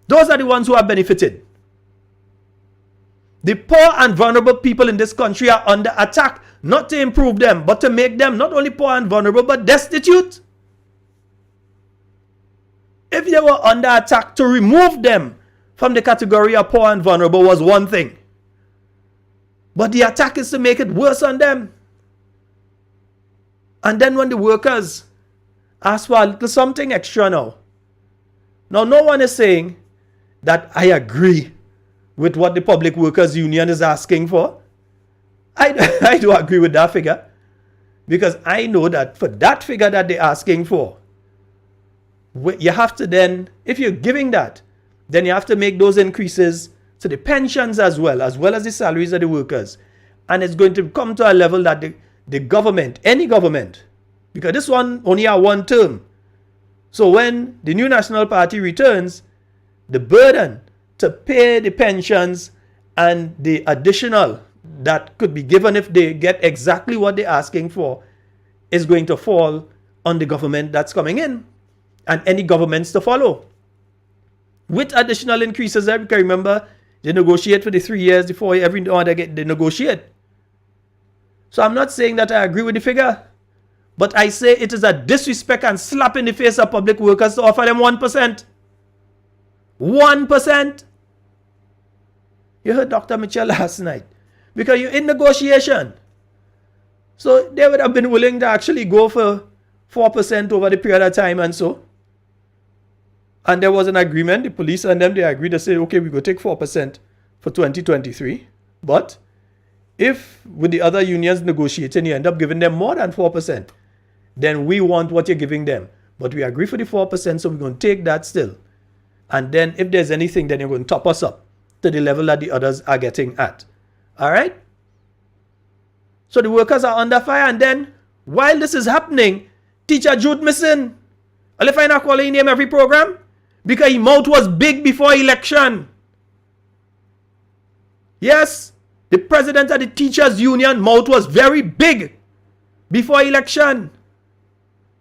Those are the ones who have benefited. The poor and vulnerable people in this country are under attack, not to improve them, but to make them not only poor and vulnerable, but destitute. If they were under attack, to remove them from the category of poor and vulnerable was one thing. But the attack is to make it worse on them. And then when the workers ask for a little something extra now. Now, no one is saying that I agree with what the Public Workers Union is asking for. I do agree with that figure. Because I know that for that figure that they're asking for, you have to then, if you're giving that, then you have to make those increases to the pensions as well as the salaries of the workers. And it's going to come to a level that the government, any government, because this one only has one term. So when the new National Party returns, the burden to pay the pensions and the additional that could be given if they get exactly what they're asking for is going to fall on the government that's coming in and any governments to follow. With additional increases, I can remember they negotiate for the 3 years, the 4 years, every now and again they negotiate. So I'm not saying that I agree with the figure, but I say it is a disrespect and slap in the face of public workers to offer them 1%. 1%. You heard Dr. Mitchell last night. Because you're in negotiation. So they would have been willing to actually go for 4% over the period of time and so. And there was an agreement. The police and them, they agreed to say, okay, we go take 4% for 2023. But if with the other unions negotiating, you end up giving them more than 4%, then we want what you're giving them. But we agree for the 4%, so we're going to take that still. And then if there's anything, then you're going to top us up to the level that the others are getting at. All right? So the workers are under fire. And then, while this is happening, Teacher Jude missing. I'll find out calling name every program. Because his mouth was big before election. Yes, the president of the teachers union mouth was very big before election.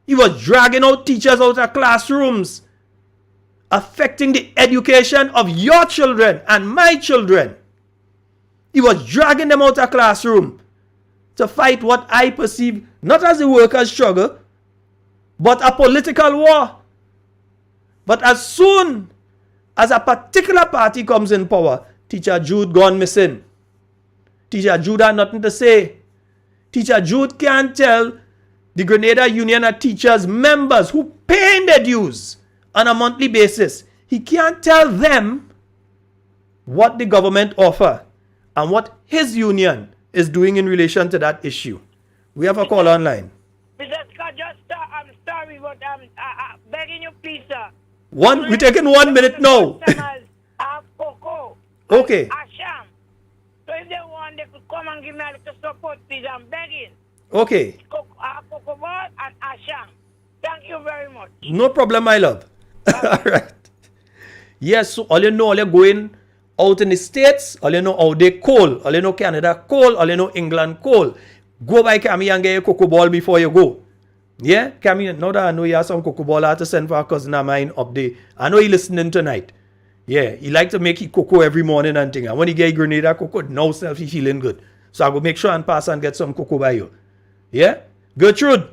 He was dragging out teachers out of classrooms, affecting the education of your children and my children. He was dragging them out of classroom to fight what I perceive not as a workers' struggle, but a political war. But as soon as a particular party comes in power, Teacher Jude gone missing. Teacher Jude had nothing to say. Teacher Jude can't tell the Grenada Union of Teachers members who pay their dues on a monthly basis. He can't tell them what the government offer and what his union is doing in relation to that issue. We have a call online.
Mr. Scott, I'm sorry, but I'm begging you, please, sir.
We're taking 1 minute now.
Cocoa.
Okay.
Asham. So if they want, they could come and give me a little support, please. I'm begging.
Okay.
Cocoa ball and Asham. Thank you very much.
No problem, my love. All right. Yes, so all you know, all you're going out in the States, all you know how they cold, all you know Canada cold, all you know England cold. Go by Cammy and get your cocoa ball before you go. Yeah, Cammy, now that I know you have some cocoa ball, I have to send for a cousin of mine up there. I know he listening tonight. Yeah, he like to make his cocoa every morning and thing. And when he get Grenada cocoa, now self he feeling good. So I go make sure and pass and get some cocoa by you. Yeah? Gertrude,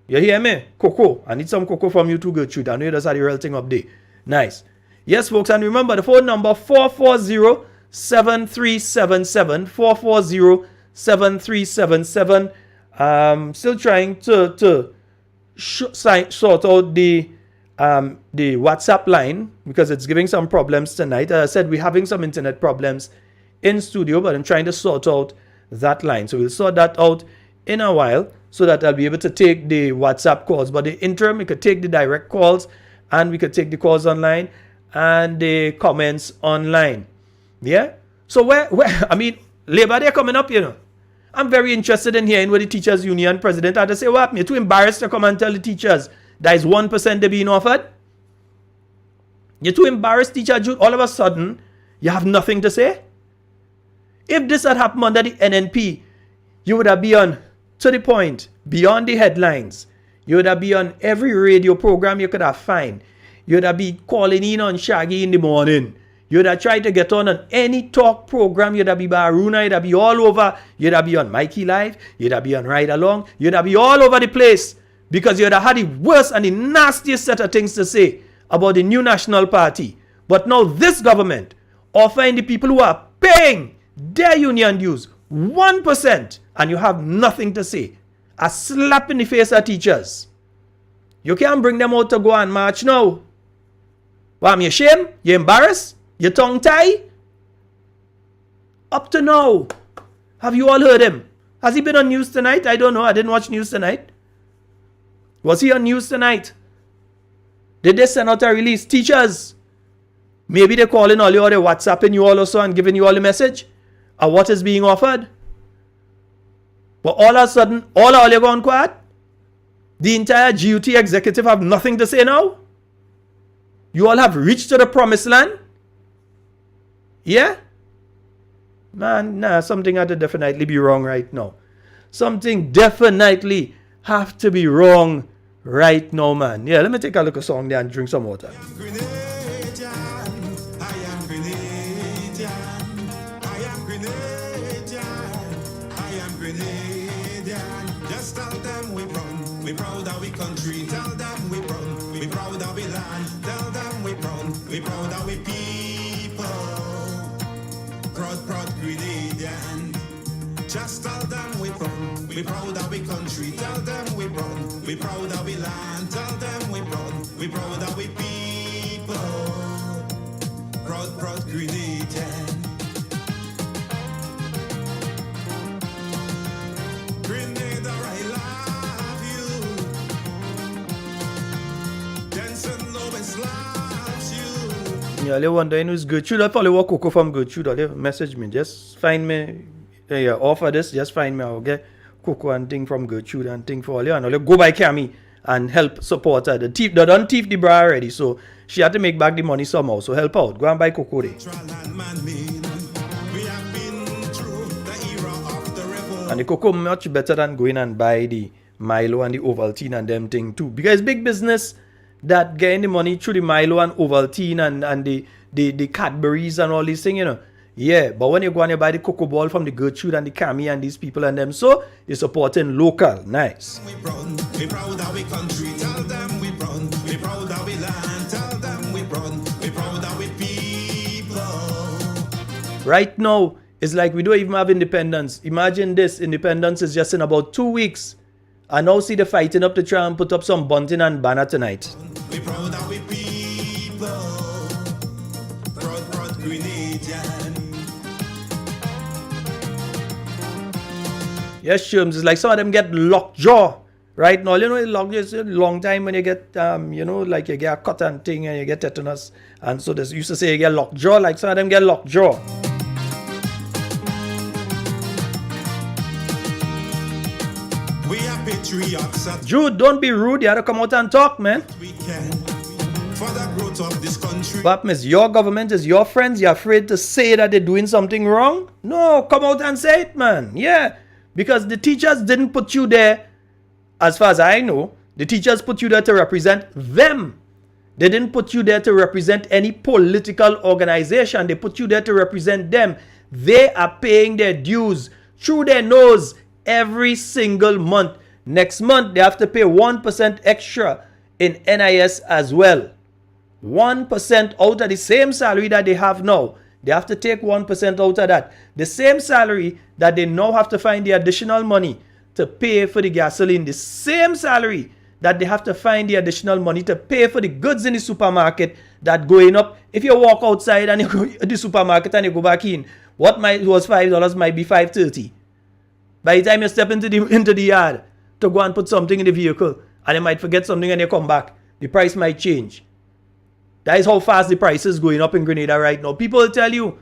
you hear me? Cocoa. I need some cocoa from you too, Gertrude. I know you just had the real thing up there. Nice. Yes, folks, and remember the phone number 440-7377. 440-7377. Still trying to sort out the WhatsApp line because it's giving some problems tonight. As I said, we're having some internet problems in studio, but I'm trying to sort out that line. So we'll sort that out in a while so that I'll be able to take the WhatsApp calls. But the interim, we could take the direct calls and we could take the calls online and the comments online. Yeah? So where I mean, Labor Day coming up, you know. I'm very interested in hearing what the teachers union president had to say. What happened? You're too embarrassed to come and tell the teachers that is 1% they're being offered? You're too embarrassed, Teacher Jude. All of a sudden, you have nothing to say? If this had happened under the NNP, you would have been to the point, beyond the headlines. You would have been on every radio program you could have find. You would have been calling in on Shaggy in the morning. You'd have tried to get on any talk program. You'd have been Baruna. You'd have been all over. You'd have been on Mikey Live. You'd have been on Ride Along. You'd have been all over the place because you'd have had the worst and the nastiest set of things to say about the new National Party. But now this government offering the people who are paying their union dues 1% and you have nothing to say. A slap in the face of teachers. You can't bring them out to go and march now. Well, I'm ashamed? You embarrassed? Your tongue tie? Up to now. Have you all heard him? Has he been on news tonight? I don't know. I didn't watch news tonight. Was he on news tonight? Did they send out a release? Teachers, maybe they're calling all you or they're WhatsApping you all also and giving you all the message of what is being offered. But all of a sudden, all you're going quiet? The entire GUT executive have nothing to say now? You all have reached to the promised land? Yeah? Man, nah, something had to definitely be wrong right now. Something definitely have to be wrong right now, man. Yeah, let me take a look at song there and drink some water.
I am Grenadian. Just tell them we run, we proud of we country. Tell them we run, we proud of we land. Tell them we run, we proud of we people. Proud Grenadian. Just tell them we run, we proud of we country. Tell them we run, we proud of we land. Tell them we run, we proud of we people. Proud Grenadian. Grenada, I love you.
Yeah, they wondering who's Gertrude. I probably walk cocoa from Gertrude. They message me. Just find me. Yeah, offer this. Just find me. I'll get cocoa and thing from Gertrude and thing for all you. And I'll go by Cammy and help support her. The thief, they done thief the bra already, so she had to make back the money somehow. So help out. Go and buy cocoa there. And the cocoa much better than going and buy the Milo and the Ovaltine and them thing too. Because big business that getting the money through the Milo and Ovaltine and the Cadbury's and all these things, you know. Yeah, but when you go and you buy the cocoa ball from the Gertrude and the Cammy and these people and them, so you're supporting local. Nice.
We proud of we country, tell them we proud. We proud of we land, tell them we proud. We proud of we people.
Right now, it's like we don't even have independence. Imagine this, independence is just in about 2 weeks. And now see the fighting up to try and put up some bunting and banner tonight.
We proud of we people. Proud Grenadian.
Yes, Sherms, it's like some of them get lockjaw. Right now, you know, lockjaw is a long time when you get, you know, like you get a cut and thing and you get tetanus. And so they used to say you get lockjaw, like some of them get lockjaw. Jude, don't be rude. You have to come out and talk, man.
We can for the growth of this country.
But miss, your government is your friends. You're afraid to say that they're doing something wrong? No, come out and say it, man. Yeah, because the teachers didn't put you there, as far as I know. The teachers put you there to represent them. They didn't put you there to represent any political organization. They put you there to represent them. They are paying their dues through their nose every single month. Next month, they have to pay 1% extra in NIS as well. 1% out of the same salary that they have now. They have to take 1% out of that. The same salary that they now have to find the additional money to pay for the gasoline. The same salary that they have to find the additional money to pay for the goods in the supermarket that going up. If you walk outside and you go to the supermarket and you go back in, what was $5 might be $5.30. By the time you step into the yard to go and put something in the vehicle, and you might forget something and you come back, the price might change. That is how fast the price is going up in Grenada right now. People will tell you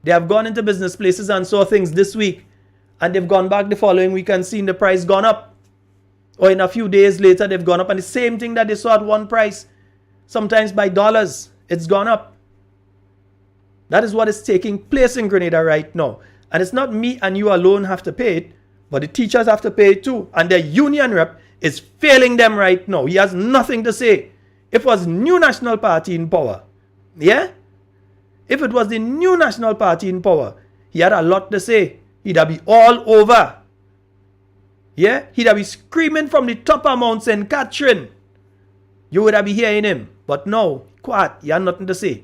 they have gone into business places and saw things this week, and they've gone back the following week and seen the price gone up. Or in a few days later, they've gone up, and the same thing that they saw at one price, sometimes by dollars, it's gone up. That is what is taking place in Grenada right now. And it's not me and you alone have to pay it, but the teachers have to pay it too. And their union rep is failing them right now. He has nothing to say. If it was New National Party in power, yeah? If it was the New National Party in power, he had a lot to say. He'd have be all over. Yeah? He'd have be screaming from the top of Mount St. Catherine. You would have be hearing him. But no, quiet. He had nothing to say.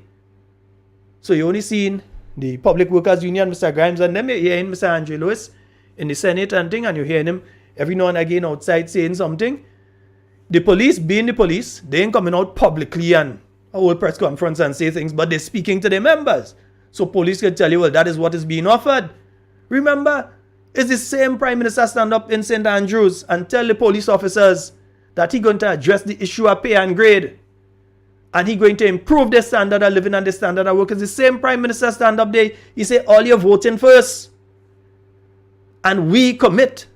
So you only seen the Public Workers Union, Mr. Grimes, and then you're hearing Mr. Andre Lewis in the Senate and thing, and you're hearing him every now and again outside saying something. The police, being the police, they ain't coming out publicly and a whole press conference and say things, but they're speaking to their members. So police can tell you, well, that is what is being offered. Remember, it's the same Prime Minister stand up in St. Andrews and tell the police officers that he's going to address the issue of pay and grade. And he's going to improve the standard of living and the standard of work. It's the same Prime Minister stand up there. He say, all you're voting first. And we commit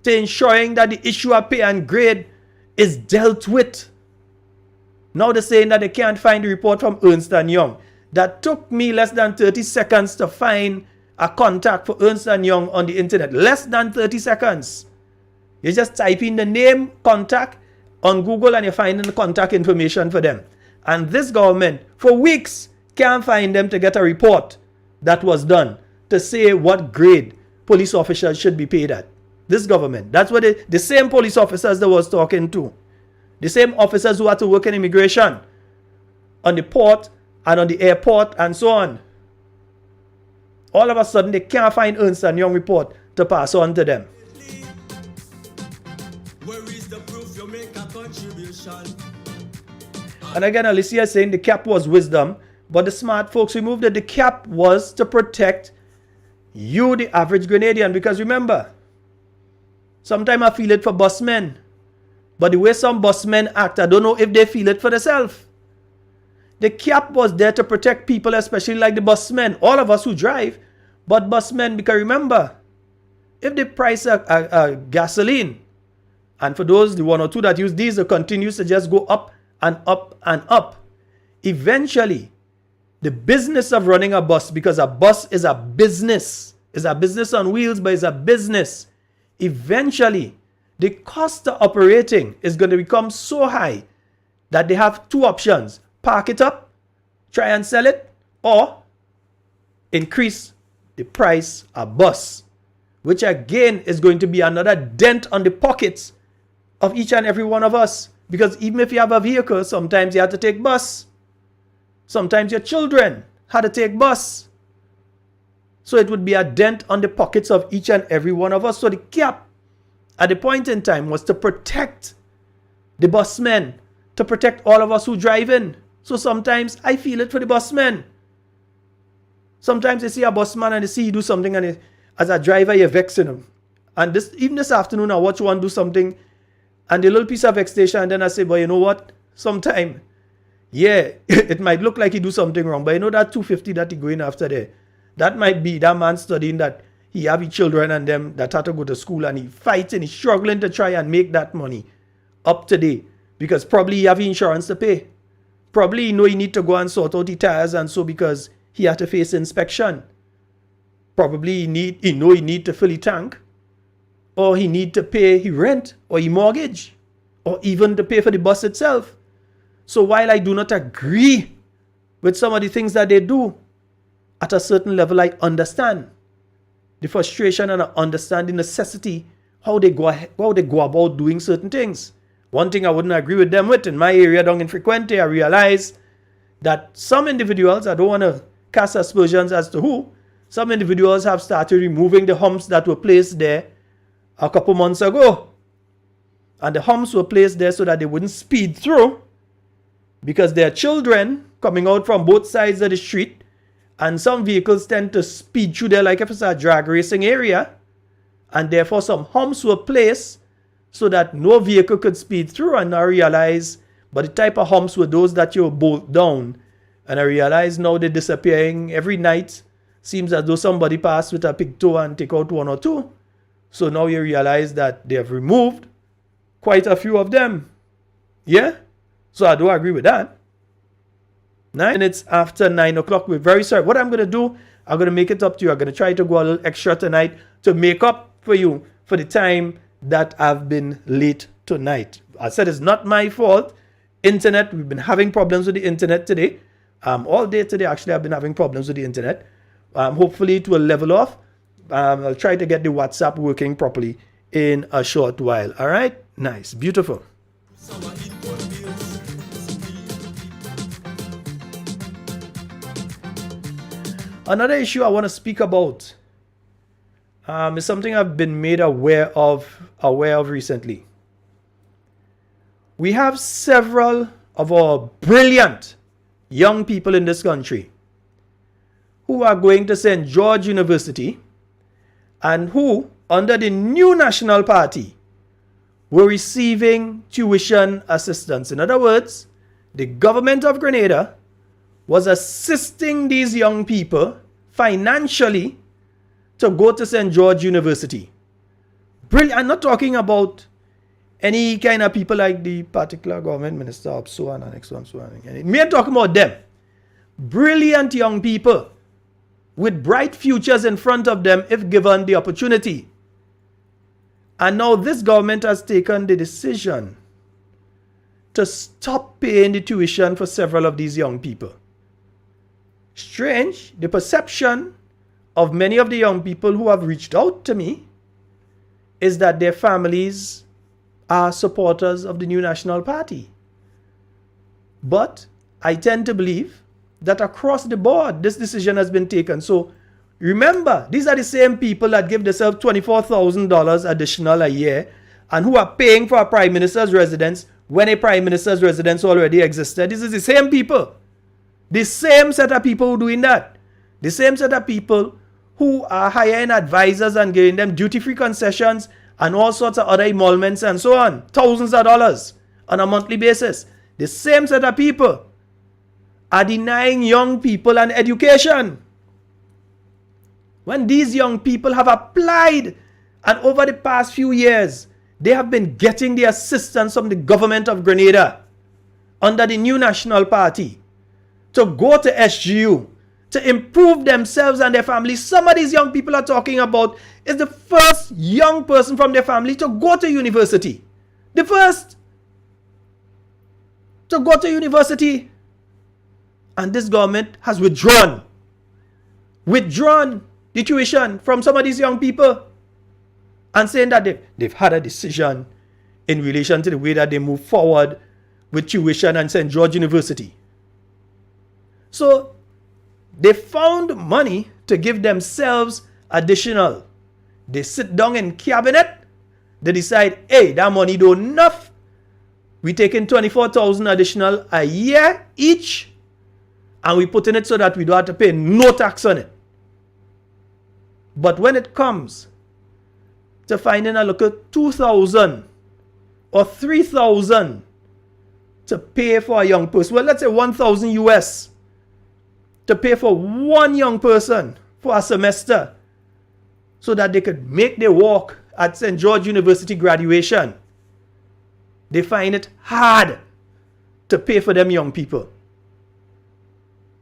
to ensuring that the issue of pay and grade is dealt with. Now they're saying that they can't find the report from Ernst & Young. That took me less than 30 seconds to find a contact for Ernst & Young on the internet. Less than 30 seconds. You just type in the name, contact on Google, and you're finding the contact information for them. And this government, for weeks, can't find them to get a report that was done to say what grade police officers should be paid at. This government. That's what the same police officers that was talking to. The same officers who had to work in immigration, on the port and on the airport and so on. All of a sudden, they can't find Ernst & Young report to pass on to them.
Where is the proof you make a contribution?
And again, Alicia is saying the cap was wisdom, but the smart folks removed it. The cap was to protect you, the average Grenadian. Because remember, sometimes I feel it for busmen. But the way some busmen act, I don't know if they feel it for themselves. The cap was there to protect people, especially like the busmen, all of us who drive, but busmen, because remember, if the price of gasoline, and for those, the one or two that use diesel, continues to just go up and up and up, eventually, the business of running a bus, because a bus is a business on wheels, but it's a business. Eventually, the cost of operating is going to become so high that they have two options: park it up, try and sell it, or increase the price of bus, which again is going to be another dent on the pockets of each and every one of us. Because even if you have a vehicle, sometimes you have to take bus. Sometimes your children had to take bus. So it would be a dent on the pockets of each and every one of us. So the cap at the point in time was to protect the busmen, to protect all of us who drive in. So sometimes I feel it for the busmen. Sometimes they see a busman and they see he do something, and as a driver you're vexing him. And even this afternoon I watch one do something and the little piece of vexation, and then I say, but you know what? Sometime, yeah, it might look like he do something wrong, but you know that 250 that he going after there, that might be that man studying that he have his children and them that have to go to school, and he fighting, he's struggling to try and make that money up to date, because probably he have insurance to pay. Probably he know he need to go and sort out the tires, and so because he have to face inspection. Probably he need to fill his tank, or he need to pay his rent or his mortgage, or even to pay for the bus itself. So while I do not agree with some of the things that they do, at a certain level I understand the frustration, and I understand the necessity how they go about doing certain things. One thing I wouldn't agree with them with, in my area down in Frequente, I realize that some individuals, I don't want to cast aspersions as to who, some individuals have started removing the humps that were placed there a couple months ago. And the humps were placed there so that they wouldn't speed through, because there are children coming out from both sides of the street, and some vehicles tend to speed through there like if it's a drag racing area, and therefore some humps were placed so that no vehicle could speed through. And I realize, but the type of humps were those that you bolt down, and I realize now they're disappearing every night. Seems as though somebody passed with a big toe and take out one or two. So now you realize that they have removed quite a few of them. Yeah? So I do agree with that. 9 minutes after 9 o'clock. We're very sorry. What I'm going to do, I'm going to make it up to you. I'm going to try to go a little extra tonight to make up for you for the time that I've been late tonight. I said it's not my fault. Internet, we've been having problems with the internet today. All day today, actually, I've been having problems with the internet. Hopefully it will level off. I'll try to get the WhatsApp working properly in a short while. All right? Nice. Beautiful. Another issue I want to speak about is something I've been made aware of recently. We have several of our brilliant young people in this country who are going to St. George University, and who, under the new National Party, were receiving tuition assistance. In other words, the government of Grenada was assisting these young people financially to go to St. George University. Brilliant. I'm not talking about any kind of people like the particular government minister of so on and so on, so on. I'm talking about them. Brilliant young people with bright futures in front of them if given the opportunity. And now this government has taken the decision to stop paying the tuition for several of these young people. Strange, the perception of many of the young people who have reached out to me is that their families are supporters of the new National Party. But I tend to believe that across the board, this decision has been taken. So remember, these are the same people that give themselves $24,000 additional a year and who are paying for a prime minister's residence when a prime minister's residence already existed. This is the same people. The same set of people who are doing that. The same set of people who are hiring advisors and giving them duty-free concessions and all sorts of other emoluments and so on. Thousands of dollars on a monthly basis. The same set of people are denying young people an education. When these young people have applied, and over the past few years, they have been getting the assistance from the government of Grenada under the new National Party to go to SGU, to improve themselves and their families. Some of these young people are talking about is the first young person from their family to go to university. The first to go to university. And this government has withdrawn the tuition from some of these young people and saying that they've had a decision in relation to the way that they move forward with tuition and St. George University. So they found money to give themselves additional. They sit down in cabinet, they decide, hey, that money don't enough. We taking 24,000 additional a year each, and we put in it so that we don't have to pay no tax on it. But when it comes to finding a local 2,000 or 3,000 to pay for a young person, well, let's say 1,000 US to pay for one young person for a semester so that they could make their walk at St. George University graduation, they find it hard to pay for them young people.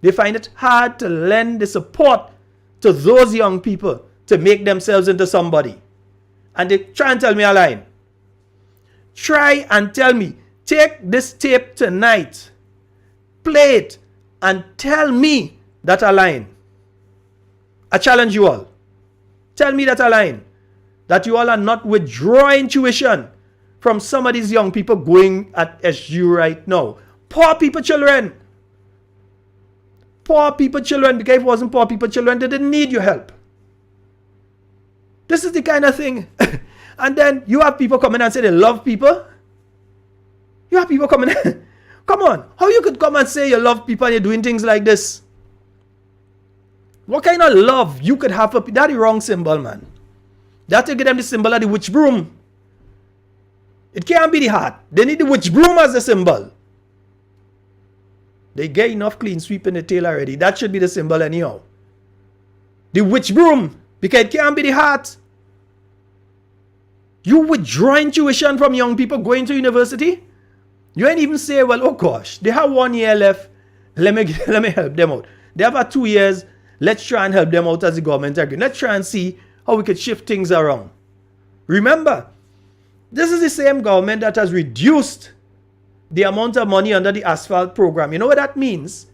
They find it hard to lend the support to those young people to make themselves into somebody. And they try and tell me a line. Try and tell me, take this tape tonight, play it, and tell me that a line. I challenge you all. Tell me that a line. That you all are not withdrawing tuition from some of these young people going at SU right now. Poor people children. Poor people children. Because if it wasn't poor people children, they didn't need your help. This is the kind of thing. And then you have people coming and say they love people. You have people coming. Come on. How you could come and say you love people and you're doing things like this? What kind of love you could have for people? That's the wrong symbol, man. That to give them the symbol of the witch broom. It can't be the heart. They need the witch broom as the symbol. They get enough clean sweep in the tail already. That should be the symbol anyhow. The witch broom. Because it can't be the heart. You withdrawing tuition from young people going to university? You ain't even say, well, oh gosh, they have 1 year left. Let me help them out. They have 2 years. Let's try and help them out as the government agrees. Let's try and see how we could shift things around. Remember, this is the same government that has reduced the amount of money under the asphalt program. You know what that means?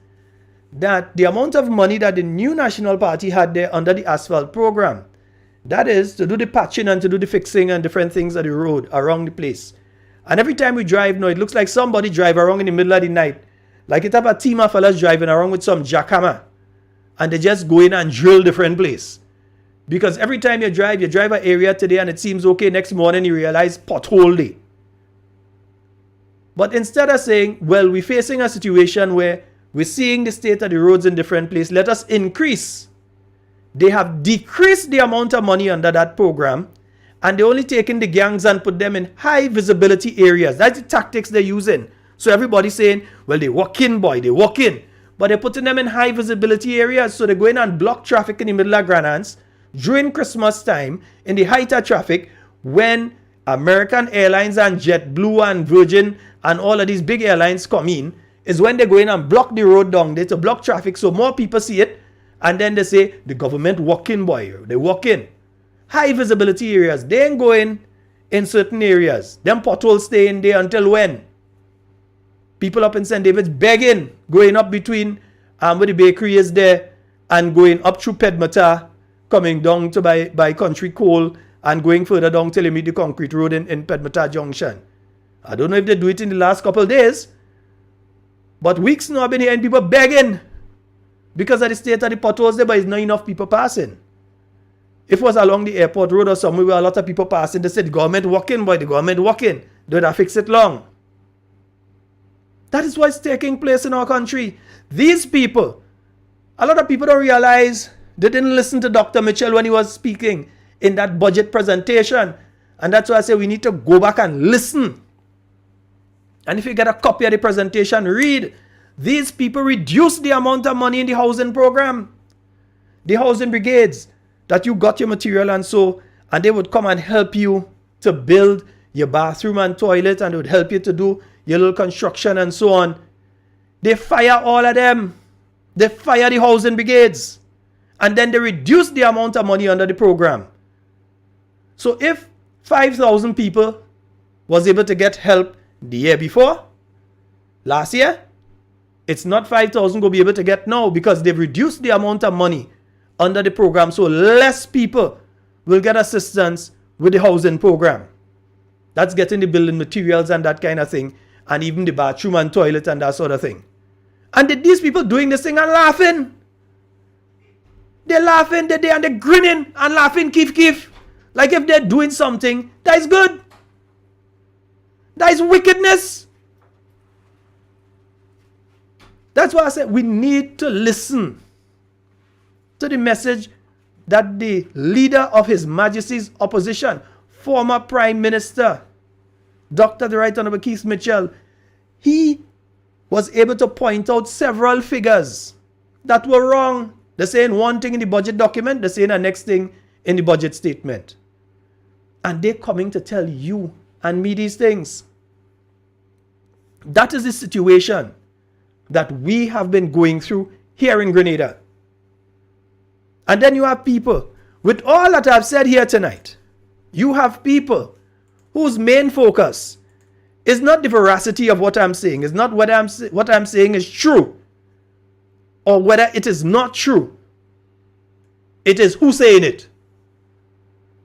That the amount of money that the new National Party had there under the asphalt program, that is to do the patching and to do the fixing and different things of the road around the place. And every time we drive now, it looks like somebody drive around in the middle of the night. Like it have a team of fellas driving around with some jackhammer. And they just go in and drill different place. Because every time you drive an area today and it seems okay, next morning you realize pothole day. But instead of saying, well, we're facing a situation where we're seeing the state of the roads in different places, let us increase. They have decreased the amount of money under that program, and they're only taking the gangs and put them in high visibility areas. That's the tactics they're using. So everybody's saying, well, they walk in, boy, they walk in. But they're putting them in high visibility areas, so they're going and block traffic in the middle of Granans during Christmas time, in the height of traffic, when American Airlines and JetBlue and Virgin and all of these big airlines come in, is when they go in and block the road down there to block traffic so more people see it. And then they say, the government walk in, boy. They walk in. High visibility areas. They ain't going in certain areas. Them potholes stay in there until when? People up in St. David's begging, going up between where the bakery is there and going up through Pedmata, coming down to by Country Coal and going further down till you meet the concrete road in Pedmata Junction. I don't know if they do it in the last couple of days, but weeks now I've been hearing people begging because of the state of the potholes there, but it's not enough people passing. If it was along the airport road or somewhere where a lot of people passing, they said the government walking, boy, the government walking. Don't have fix it long. That is what's taking place in our country. These people, a lot of people don't realize they didn't listen to Dr. Mitchell when he was speaking in that budget presentation. And that's why I say we need to go back and listen. And if you get a copy of the presentation, read These people reduce the amount of money in the housing program. The housing brigades that you got your material and so, and they would come and help you to build your bathroom and toilet, and they would help you to do your little construction and so on. They fire all of them. They fire the housing brigades. And then they reduce the amount of money under the program. So if 5,000 people was able to get help the year before, last year, it's not 5,000 will be able to get now because they've reduced the amount of money under the program. So less people will get assistance with the housing program. That's getting the building materials and that kind of thing. And even the bathroom and toilet and that sort of thing. And these people doing this thing and laughing. They're laughing, and they're grinning and laughing, kif. Like if they're doing something that is good. That is wickedness. That's why I said we need to listen to the message that the leader of His Majesty's opposition, former Prime Minister, Dr. the Right Honorable Keith Mitchell, he was able to point out several figures that were wrong. They're saying one thing in the budget document, they're saying the next thing in the budget statement. And they're coming to tell you and me these things. That is the situation that we have been going through here in Grenada. And then you have people, with all that I've said here tonight, you have people whose main focus is not the veracity of what I'm saying, it's not whether what I'm saying is true or whether it is not true. It is who's saying it.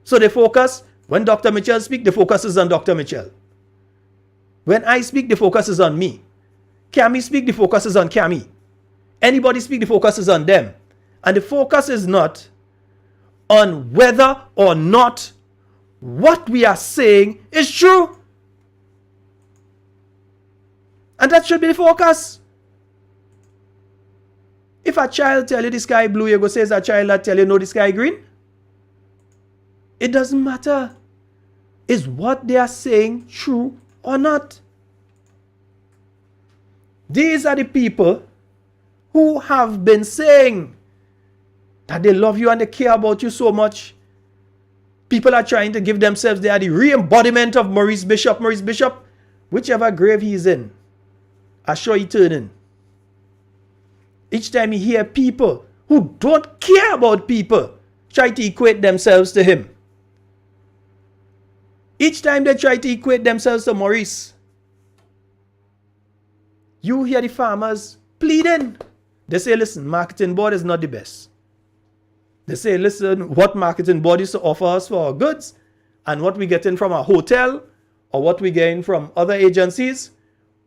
So they focus, when Dr. Mitchell speaks, the focus is on Dr. Mitchell. When I speak, the focus is on me. Cammy speak, the focus is on Cammy. Anybody speak, the focus is on them. And the focus is not on whether or not what we are saying is true. And that should be the focus. If a child tell you the sky blue, you go say it's a child that tell you no, the sky green. It doesn't matter. Is what they are saying true or not? These are the people who have been saying that they love you and they care about you so much. People are trying to give themselves, they are the re-embodiment of Maurice Bishop. Maurice Bishop, whichever grave he's in, I sure he turn in. Each time you hear people who don't care about people try to equate themselves to him. Each time they try to equate themselves to Maurice, you hear the farmers pleading. They say, listen, marketing board is not the best. They say, listen, what marketing board is to offer us for our goods and what we get in from a hotel or what we get in from other agencies,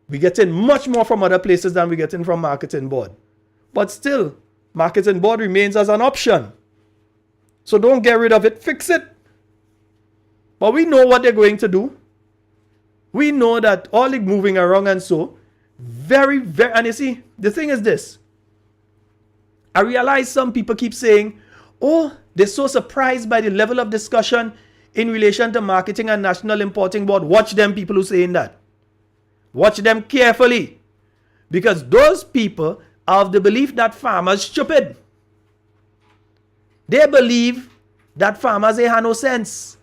we get in much more from other places than we get in from marketing board. But still, marketing board remains as an option. So don't get rid of it, fix it. But we know what they're going to do. We know that all the moving around and so, and you see, the thing is this. I realize some people keep saying, oh, they're so surprised by the level of discussion in relation to marketing and national importing board. Watch them people who saying that. Watch them carefully. Because those people are of the belief that farmers stupid. They believe that farmers ain't have no sense.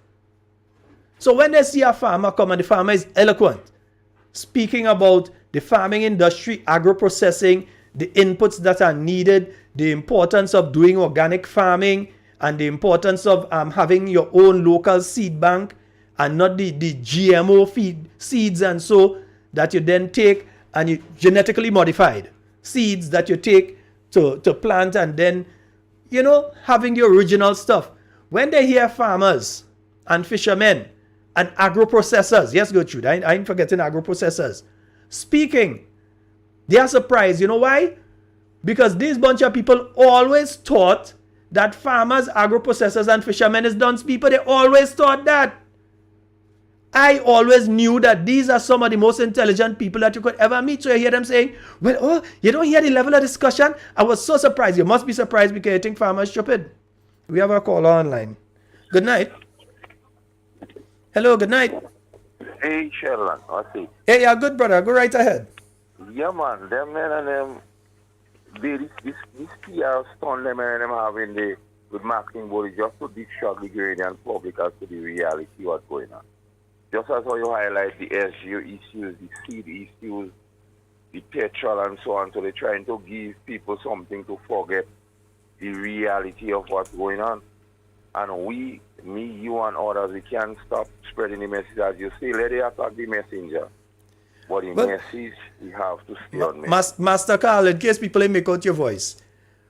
So when they see a farmer come and the farmer is eloquent, speaking about the farming industry, agro-processing, the inputs that are needed, the importance of doing organic farming, and the importance of having your own local seed bank and not the GMO feed seeds and so that you then take and you genetically modified seeds that you take to plant and then, having the original stuff. When they hear farmers and fishermen and agro-processors, yes, Gertrude, I ain't forgetting agro-processors, speaking, they are surprised. You know why? Because this bunch of people always thought that farmers, agro-processors, and fishermen is dunce people. They always thought that. I always knew that these are some of the most intelligent people that you could ever meet. So you hear them saying, well, oh, you don't hear the level of discussion? I was so surprised. You must be surprised because you think farmers stupid. We have a caller online. Good night. Hello, good night.
Hey, Sheldon, what's it?
Hey, yeah, good brother. Go right ahead.
Yeah, man. Them men and them, this PR stunt them and them having the with marketing body just to distract the Grenadian public as to the reality what's going on. Just as how you highlight the SGO issues, the seed issues, the petrol and so on, so they're trying to give people something to forget the reality of what's going on. And we, me, you and others, we can't stop spreading the message. As you say, let it attack the messenger. But the message, we have to stay on message.
Master Carl, in case people ain't make out your voice.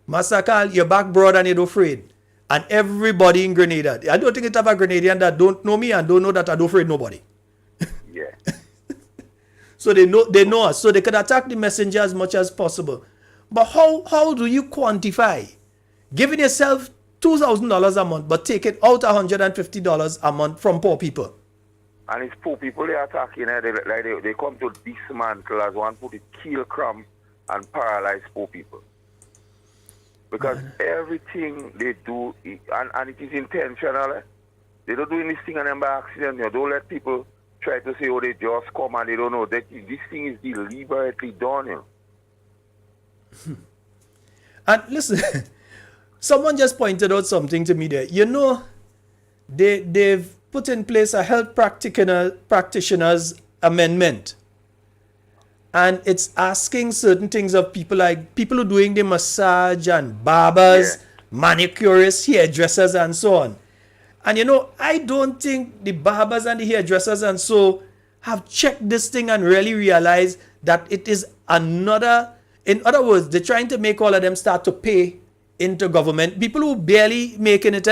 Master Carl, you're back broad and you're afraid. And everybody in Grenada. I don't think it's have a Grenadian that don't know me and don't know that I don't afraid nobody.
Yeah.
So they know us. So they can attack the messenger as much as possible. But how do you quantify giving yourself $2,000 a month, but take it out $150 a month from poor people?
And it's poor people they attacking. They come to dismantle as one put it, kill, cramp, and paralyze poor people. Because everything they do, and it is intentional. They don't do anything on them by accident. You don't let people try to say, oh, they just come and they don't know. This thing is deliberately done. You know?
And listen, someone just pointed out something to me there. You know, they've put in place a health practitioners amendment. And it's asking certain things of people, like people who are doing the massage and barbers, manicurists, hairdressers, and so on. And you know, I don't think the barbers and the hairdressers and so have checked this thing and really realized that it is another. In other words, they're trying to make all of them start to pay into government. People who barely making it,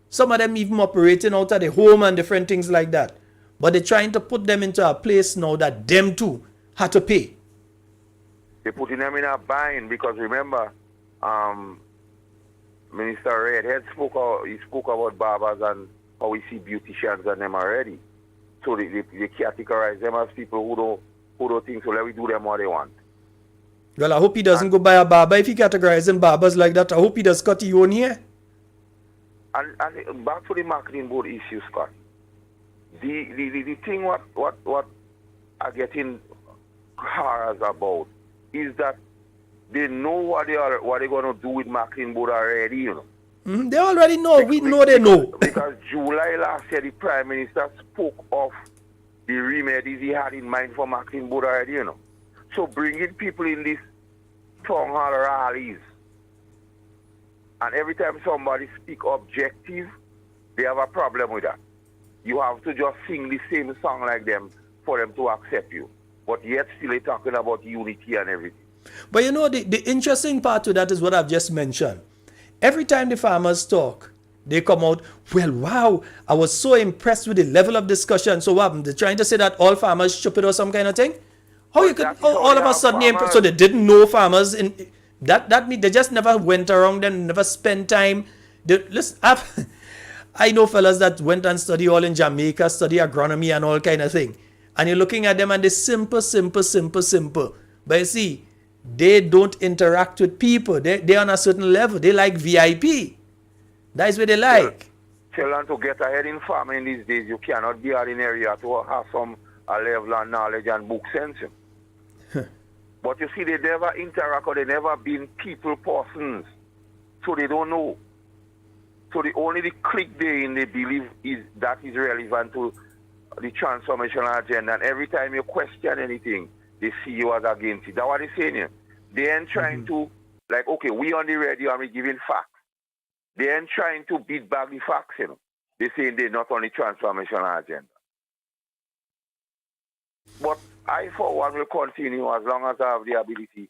some of them even operating out of the home and different things like that. But they're trying to put them into a place now that them too had to pay.
They're putting them in a bind because remember, Minister Redhead spoke about barbers and how we see beauticians and them already. So they categorize them as people who don't think so. Let me do them what they want.
Well, I hope he doesn't go buy a barber. If he categorizing barbers like that, I hope he does cut his own hair.
And back to the marketing board issue, Scott. The thing what are getting hard about is that they know what they're going to do with marketing board already, you know.
They already know. We know they know.
Because July last year, the Prime Minister spoke of the remedies he had in mind for marketing board already, you know. So bringing people in these town hall rallies, and every time somebody speak objective, they have a problem with that. You have to just sing the same song like them for them to accept you. But yet still they're talking about unity and everything.
But you know, the interesting part to that is what I've just mentioned. Every time the farmers talk, they come out, well, wow, I was so impressed with the level of discussion. So what happened? They're trying to say that all farmers stupid or some kind of thing? How you could all of a sudden, so they didn't know farmers in that means they just never went around and never spent time. Listen, I know fellas that went and study all in Jamaica, study agronomy and all kind of thing. And you're looking at them and they're simple. But you see, they don't interact with people. They're on a certain level. They like VIP. That is what they like.
Tell them to get ahead in farming these days. You cannot be out in area to have some level of knowledge and book sense. But you see, they never interact or they never been people persons. So they don't know. So the click they in, they believe is that is relevant to the transformational agenda. And every time you question anything, they see you as against it. That's what they're saying here. They ain't trying to, like, okay, we on the radio and we giving facts. They ain't trying to beat back the facts, you know. They're saying they're not on the transformational agenda. But I, for one, will continue as long as I have the ability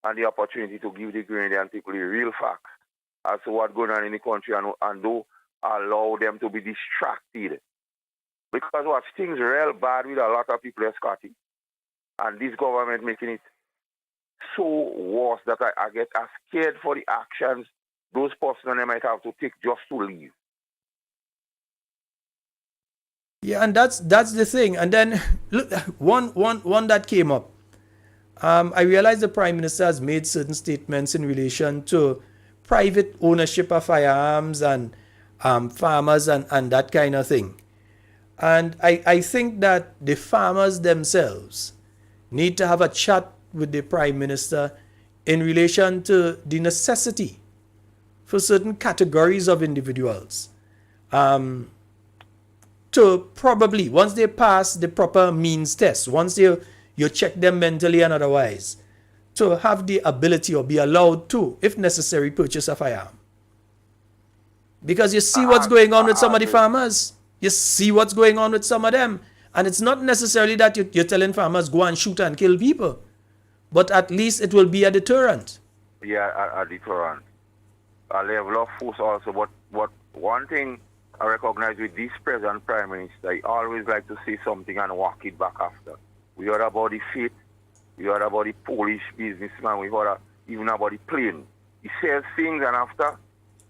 and the opportunity to give the Grenadian people the real facts as to what's going on in the country and don't allow them to be distracted. Because what things real bad with a lot of people are Scotty. And this government making it so worse that I get scared for the actions those persons they might have to take just to leave.
Yeah, and that's the thing. And then look, one that came up. I realized the Prime Minister has made certain statements in relation to private ownership of firearms and farmers and that kind of thing. And I think that the farmers themselves need to have a chat with the Prime Minister in relation to the necessity for certain categories of individuals to probably, once they pass the proper means test, once you check them mentally and otherwise, to have the ability or be allowed to, if necessary, purchase a firearm. Because you see what's going on with some of the farmers. You see what's going on with some of them. And it's not necessarily that you're telling farmers go and shoot and kill people. But at least it will be a deterrent.
Yeah, a deterrent. A level of force also. But one thing I recognize with this present Prime Minister, he always like to say something and walk it back after. We heard about the faith. We heard about the Polish businessman. We heard even about the plane. He says things and after,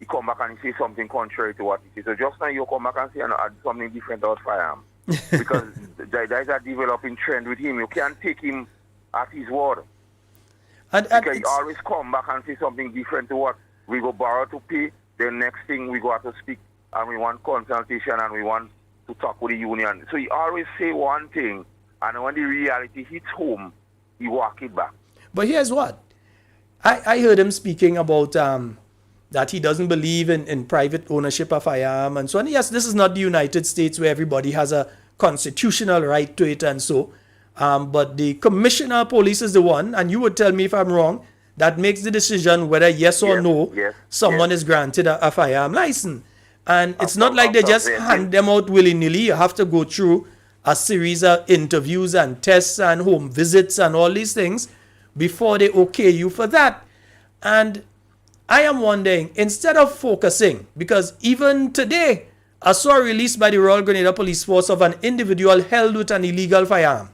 he come back and he says something contrary to what he says. So just now you come back and say something different about firearm. Because there is a developing trend with him. You can't take him at his word. Because he always come back and say something different to what we go borrow to pay. Then next thing we go out to speak and we want consultation and we want to talk with the union. So he always say one thing and when the reality hits home, he walk it back.
But here's what. I heard him speaking about that he doesn't believe in private ownership of firearm and so on. Yes, this is not the United States where everybody has a constitutional right to it and so. But the commissioner of police is the one, and you would tell me if I'm wrong, that makes the decision whether yes or no someone is granted a firearm license. And it's not like they just hand them out willy-nilly. You have to go through a series of interviews and tests and home visits and all these things before they okay you for that. And I am wondering, instead of focusing, because even today, I saw a release by the Royal Grenada Police Force of an individual held with an illegal firearm.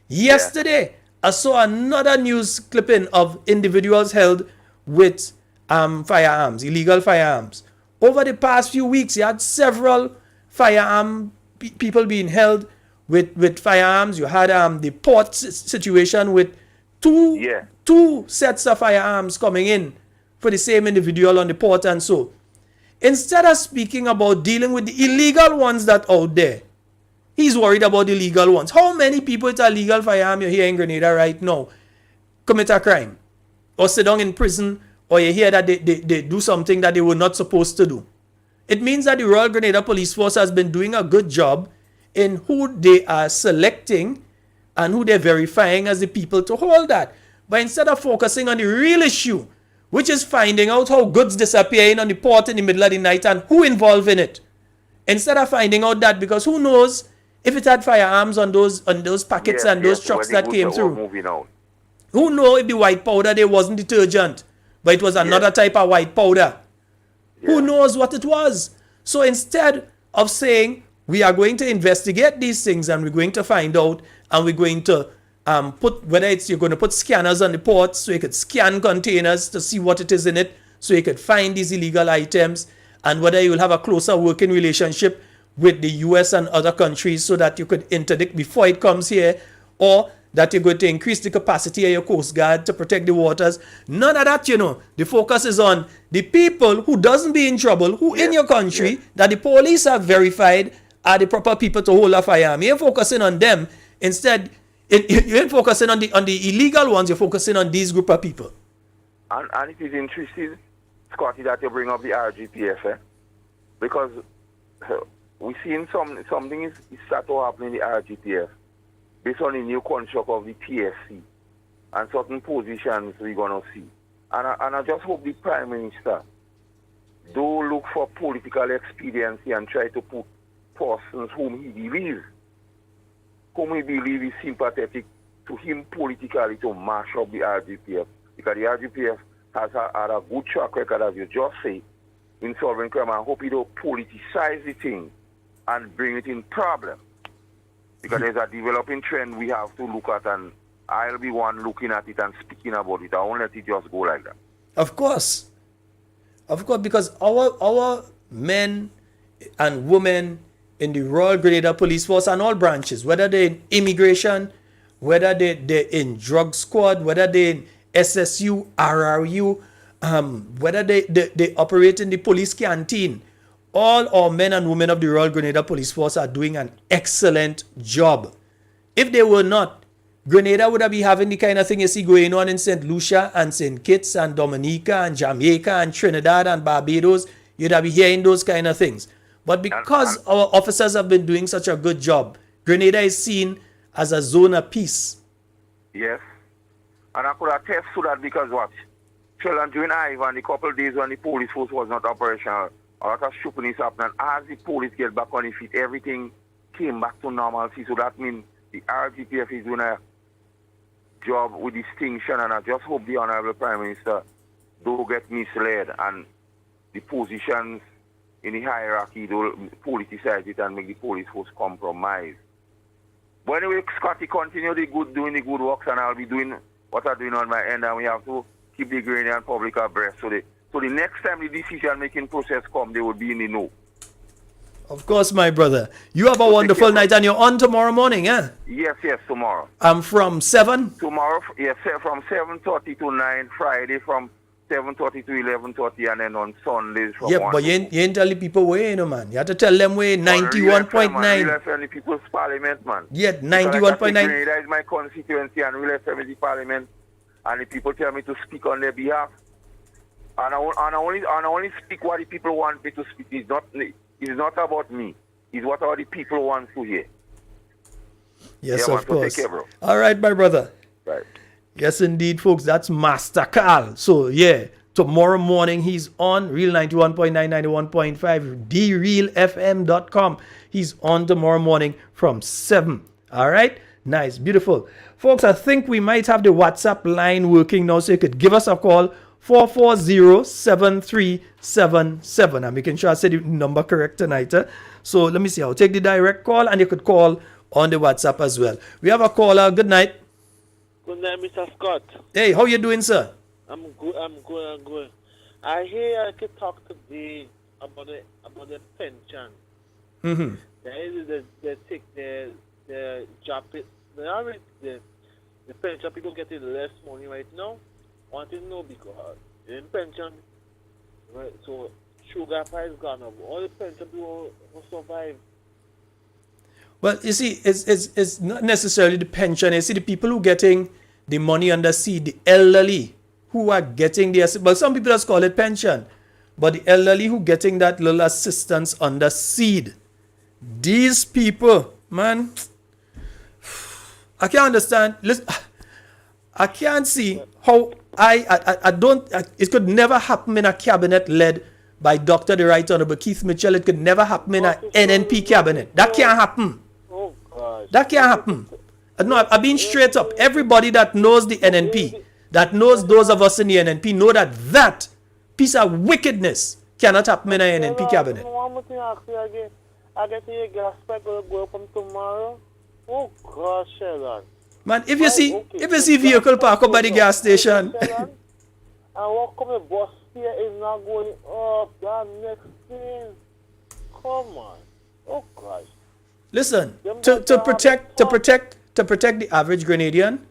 Yesterday, I saw another news clipping of individuals held with firearms, illegal firearms. Over the past few weeks, you had several firearm people being held with firearms. You had the port situation with two sets of firearms coming in for the same individual on the port and so. Instead of speaking about dealing with the illegal ones that out there, he's worried about the legal ones. How many people with a legal firearm you hear in Grenada right now commit a crime or sit down in prison, or you hear that they do something that they were not supposed to do? It means that the Royal Grenada Police Force has been doing a good job in who they are selecting and who they're verifying as the people to hold that. But instead of focusing on the real issue, which is finding out how goods disappearing on the port in the middle of the night and who involved in it, instead of finding out that, because who knows if it had firearms on those packets and those trucks that came through. Who knows if the white powder there wasn't detergent, but it was another type of white powder. Who knows what it was? So instead of saying we are going to investigate these things and we're going to find out and we're going to put, whether it's you're going to put scanners on the ports so you could scan containers to see what it is in it, so you could find these illegal items, and whether you'll have a closer working relationship with the US and other countries so that you could interdict before it comes here, or that you're going to increase the capacity of your Coast Guard to protect the waters. None of that, you know. The focus is on the people who doesn't be in trouble, who in your country, that the police have verified are the proper people to hold a firearm. You're focusing on them. Instead, you ain't focusing on the illegal ones, you're focusing on these group of people.
And it is interesting, Scotty, that you bring up the RGPF, because we're seeing something is start to happen in the RGPF based on the new construct of the TSC and certain positions we're going to see. And I just hope the Prime Minister do look for political expediency and try to put persons whom he believes is sympathetic to him politically to mash up the RGPF. Because the RGPF has had a good track record, as you just say, in solving crime. I hope he don't politicize the thing and bring it in problem. Because there's a developing trend we have to look at, and I'll be one looking at it and speaking about it. I won't let it just go like that.
Of course, because our men and women in the Royal Grenada Police Force and all branches, whether they're in immigration, whether they're in drug squad, whether they're in SSU, RRU, whether they operate in the police canteen, all our men and women of the Royal Grenada Police Force are doing an excellent job. If they were not, Grenada would have been having the kind of thing you see going on in St. Lucia and St. Kitts and Dominica and Jamaica and Trinidad and Barbados. You'd have been hearing those kind of things. But because our officers have been doing such a good job, Grenada is seen as a zone of peace.
Yes. And I could attest to that because what? Children during Ivan, the couple of days when the police force was not operational, a lot of shooting is happening. As the police get back on their feet, everything came back to normalcy. So that means the RGPF is doing a job with distinction, and I just hope the Honorable Prime Minister don't get misled and the positions in the hierarchy don't politicize it and make the police force compromise. But anyway, Scotty, continue doing the good works, and I'll be doing what I'm doing on my end, and we have to keep the Grenadian public abreast. So the next time the decision-making process comes, they will be in the know.
Of course, my brother. You have a wonderful night, and you're on tomorrow morning, eh?
Yes, tomorrow.
From 7?
Tomorrow, yes, from 7:30 to 9, Friday from 7:30 to 11:30, and then on Sundays from 1
but you ain't tell the people where, you know, man. You have to tell them where 91.9.
Real FM, the People's Parliament, man.
Yeah, 91.9.
That is my constituency, and Real FM is the Parliament, and the people tell me to speak on their behalf. And I only speak what the people want me to speak. It's not about me. It's what all the people want to hear.
Yes, of course.
Take care, bro.
All right, my brother.
Right.
Yes, indeed, folks. That's Master Carl. So, yeah, tomorrow morning he's on Real 91.9, 91.5, therealfm.com. He's on tomorrow morning from 7. All right? Nice. Beautiful. Folks, I think we might have the WhatsApp line working now, so you could give us a call. 440-7377. I'm making sure I said the number correct tonight. So let me see. I'll take the direct call, and you could call on the WhatsApp as well. We have a caller. Good night.
Good night, Mr. Scott.
Hey, how you doing, sir?
I'm good. I hear I could talk today about the pension.
Mm-hmm.
They take the job it. The pension people getting less money right now. Want to know because in pension, right? So sugar price gone up. All the pension people will survive.
Well, you see, it's not necessarily the pension. You see, the people who getting the money under seed, the elderly who are getting well, some people just call it pension, but the elderly who getting that little assistance under seed, these people, man, I can't understand. Listen, I can't see how I don't. It could never happen in a cabinet led by Dr. the Right Honorable Keith Mitchell. It could never happen in an NNP cabinet. That can't happen.
Oh gosh.
That can't happen. No, I've been straight up. Everybody that knows the NNP, that knows those of us in the NNP, know that piece of wickedness cannot happen in an NNP cabinet.
One more thing I get to your gas price will go up from tomorrow. Oh gosh, Sheldon.
Man, if you see vehicle park up by the gas station.
And what come the bus here is not going up. That next thing. Come on. Oh gosh.
Listen, to protect the average Grenadian,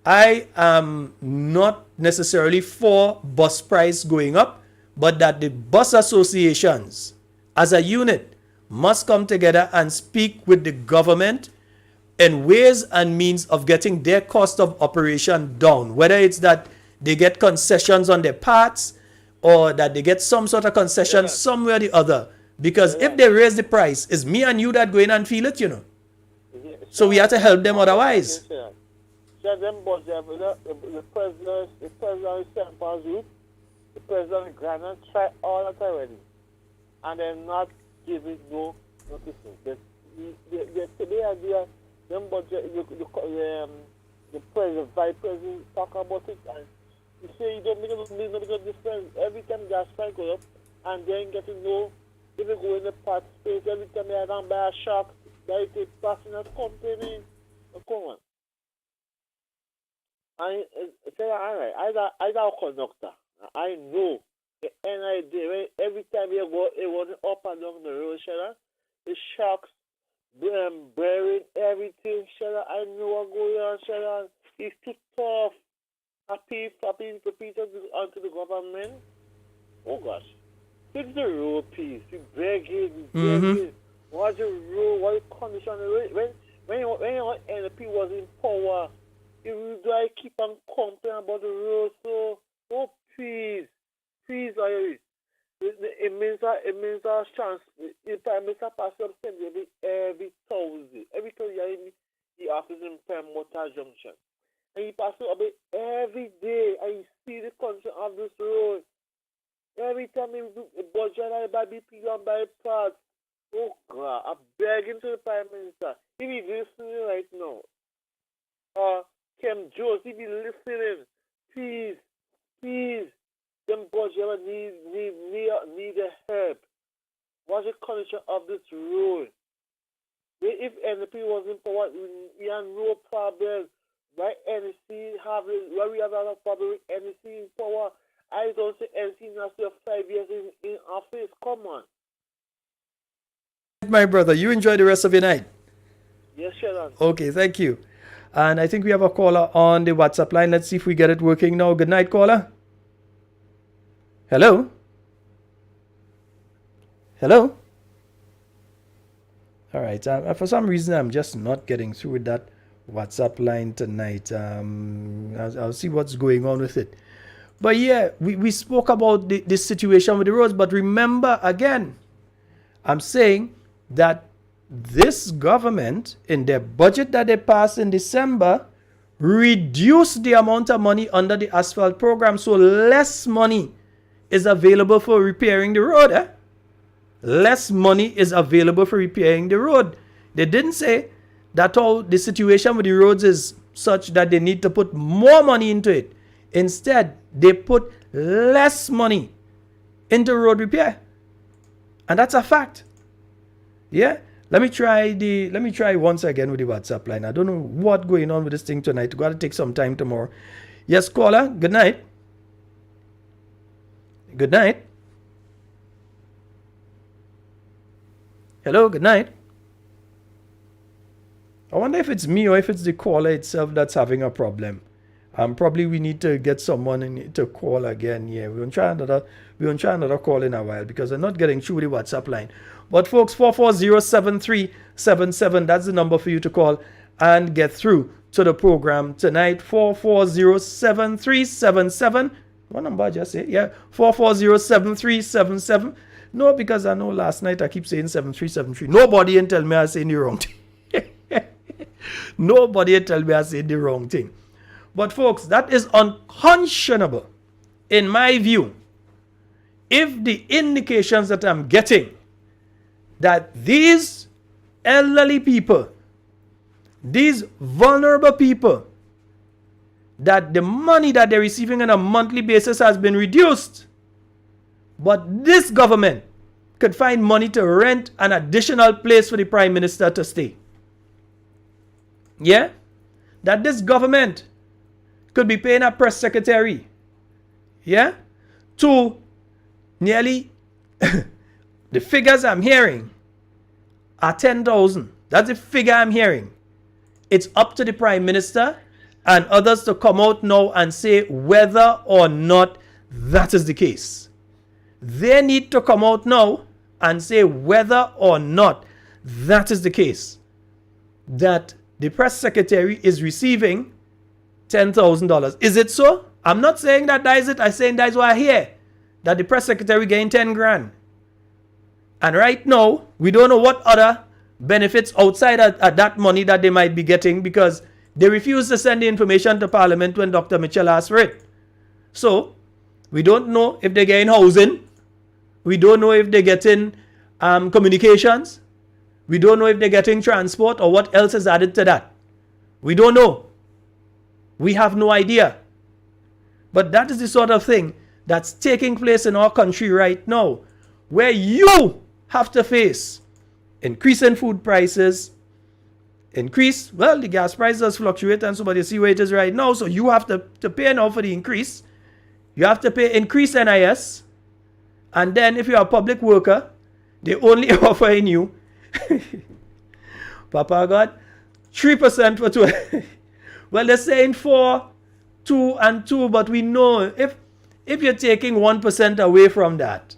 I am not necessarily for bus price going up, but that the bus associations as a unit must come together and speak with the government in ways and means of getting their cost of operation down. Whether it's that they get concessions on their parts or that they get some sort of concession somewhere or the other. Because if they raise the price, it's me and you that go in and feel it, you know. So we have to help them otherwise.
The president is St. Paul's Youth. The president of Ghana tried all that already. And they're not giving no notice. The idea, them budget, the president, vice president talk about it, and you say you don't make no difference. Every time gas price goes up, and then get to know if you go in the part space, every time you don't buy a shark, that is passing a company. Come on. I say, all right, I a conductor. I know the NID, every time you go up and down the road, the sharks, burying everything, I know what going on, It's too tough. Happy to Peter onto the government. Oh gosh. Fix the road, please. We begging. What's the road? What the condition? when NP was in power, you do keep on complaining about the road. So, oh please, Irish. It means our chance. The Prime Minister passes up every Thursday. Every Thursday, he offers in Motor Junction. And he passes up every day. And you see the condition of this road. Every time he do a budget, I buy BP and buy parts. Oh God, I'm begging to the Prime Minister. If he's listening right now, Kim Jones, if he's listening, please, them budget need a help. What's the condition of this road? If NP was in power, we have no problem. Why NC why we have a problem with NC in power? I don't say NC now still 5 years in office. Come on.
My brother, you enjoy the rest of your night.
Yes, Sheldon.
Okay, thank you. And I think we have a caller on the WhatsApp line. Let's see if we get it working now. Good night, caller. Hello? Hello? All right. For some reason, I'm just not getting through with that WhatsApp line tonight. I'll see what's going on with it. But yeah, we spoke about this situation with the roads. But remember, again, I'm saying that this government, in their budget that they passed in December, reduced the amount of money under the asphalt program. So less money is available for repairing the road. Less money is available for repairing the road. They didn't say that all the situation with the roads is such that they need to put more money into it. Instead, they put less money into road repair. And that's a fact. Yeah? Let me try once again with the WhatsApp line. I don't know what's going on with this thing tonight. Got to take some time tomorrow. Yes, caller. Good night. Good night. Hello, good night. I wonder if it's me or if it's the caller itself that's having a problem. Probably we need to get someone to call again. Yeah, we're gonna try another call in a while because I'm not getting through the WhatsApp line. But folks, 440-7377, that's the number for you to call and get through to the program tonight. 440-7377. What number I just say? Yeah, 440-7377. No, because I know last night I keep saying 7373. Nobody can tell me I saying the wrong thing. Nobody can tell me I saying the wrong thing. But folks, that is unconscionable in my view. If the indications that I'm getting that these elderly people, these vulnerable people, that the money that they're receiving on a monthly basis has been reduced, but this government could find money to rent an additional place for the Prime Minister to stay. Yeah? That this government could be paying a press secretary, yeah, to nearly, the figures I'm hearing are 10,000. That's the figure I'm hearing. It's up to the Prime Minister and others to come out now and say whether or not that is the case. They need to come out now and say whether or not that is the case. That the press secretary is receiving $10,000. Is it so? I'm not saying that is it. I'm saying that is what I hear. That the press secretary gained 10 grand. And right now, we don't know what other benefits outside of that money that they might be getting because they refused to send the information to Parliament when Dr. Mitchell asked for it. So, we don't know if they're getting housing. We don't know if they're getting communications. We don't know if they're getting transport or what else is added to that. We don't know. We have no idea. But that is the sort of thing that's taking place in our country right now, where you have to face increase in food prices, the gas prices fluctuate and so, but you see where it is right now, so you have to pay now for the increase. You have to pay increased NIS, and then if you're a public worker, they only offering you, Papa God, 3% for 2. Well, they're saying 4, 2, and 2, but we know if you're taking 1% away from that,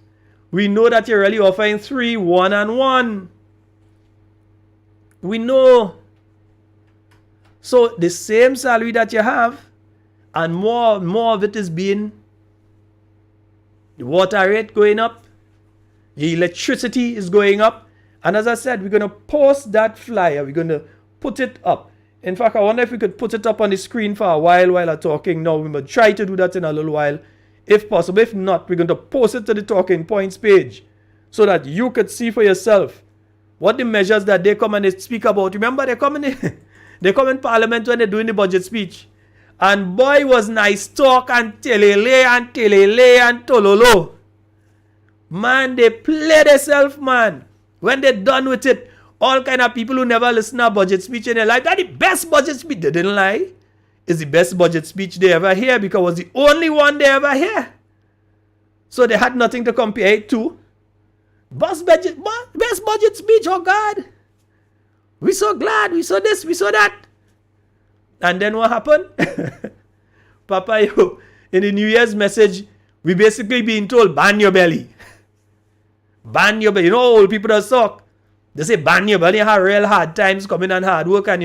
we know that you're really offering 3, 1, and 1. We know So the same salary that you have, and more of it is being the water rate going up, the electricity is going up. And as I said, we're going to post that flyer. We're going to put it up. In fact, I wonder if we could put it up on the screen for a while I'm talking now. We will try to do that in a little while, if possible. If not, we're going to post it to the Talking Points page so that you could see for yourself what the measures that they come and they speak about. Remember, they come in Parliament when they're doing the budget speech. And boy, was nice talk and telele and tololo. Man, they play themselves, man. When they're done with it, all kind of people who never listen to a budget speech in their life, that's the best budget speech. They didn't lie. It's the best budget speech they ever hear because it was the only one they ever hear. So they had nothing to compare it to. Best budget speech, oh God. We're so glad, we saw this, we saw that. And then what happened? Papa, in the New Year's message, we basically being told, ban your belly. Ban your belly. You know, old people that suck. They say, ban your belly, have real hard times coming and hard work, and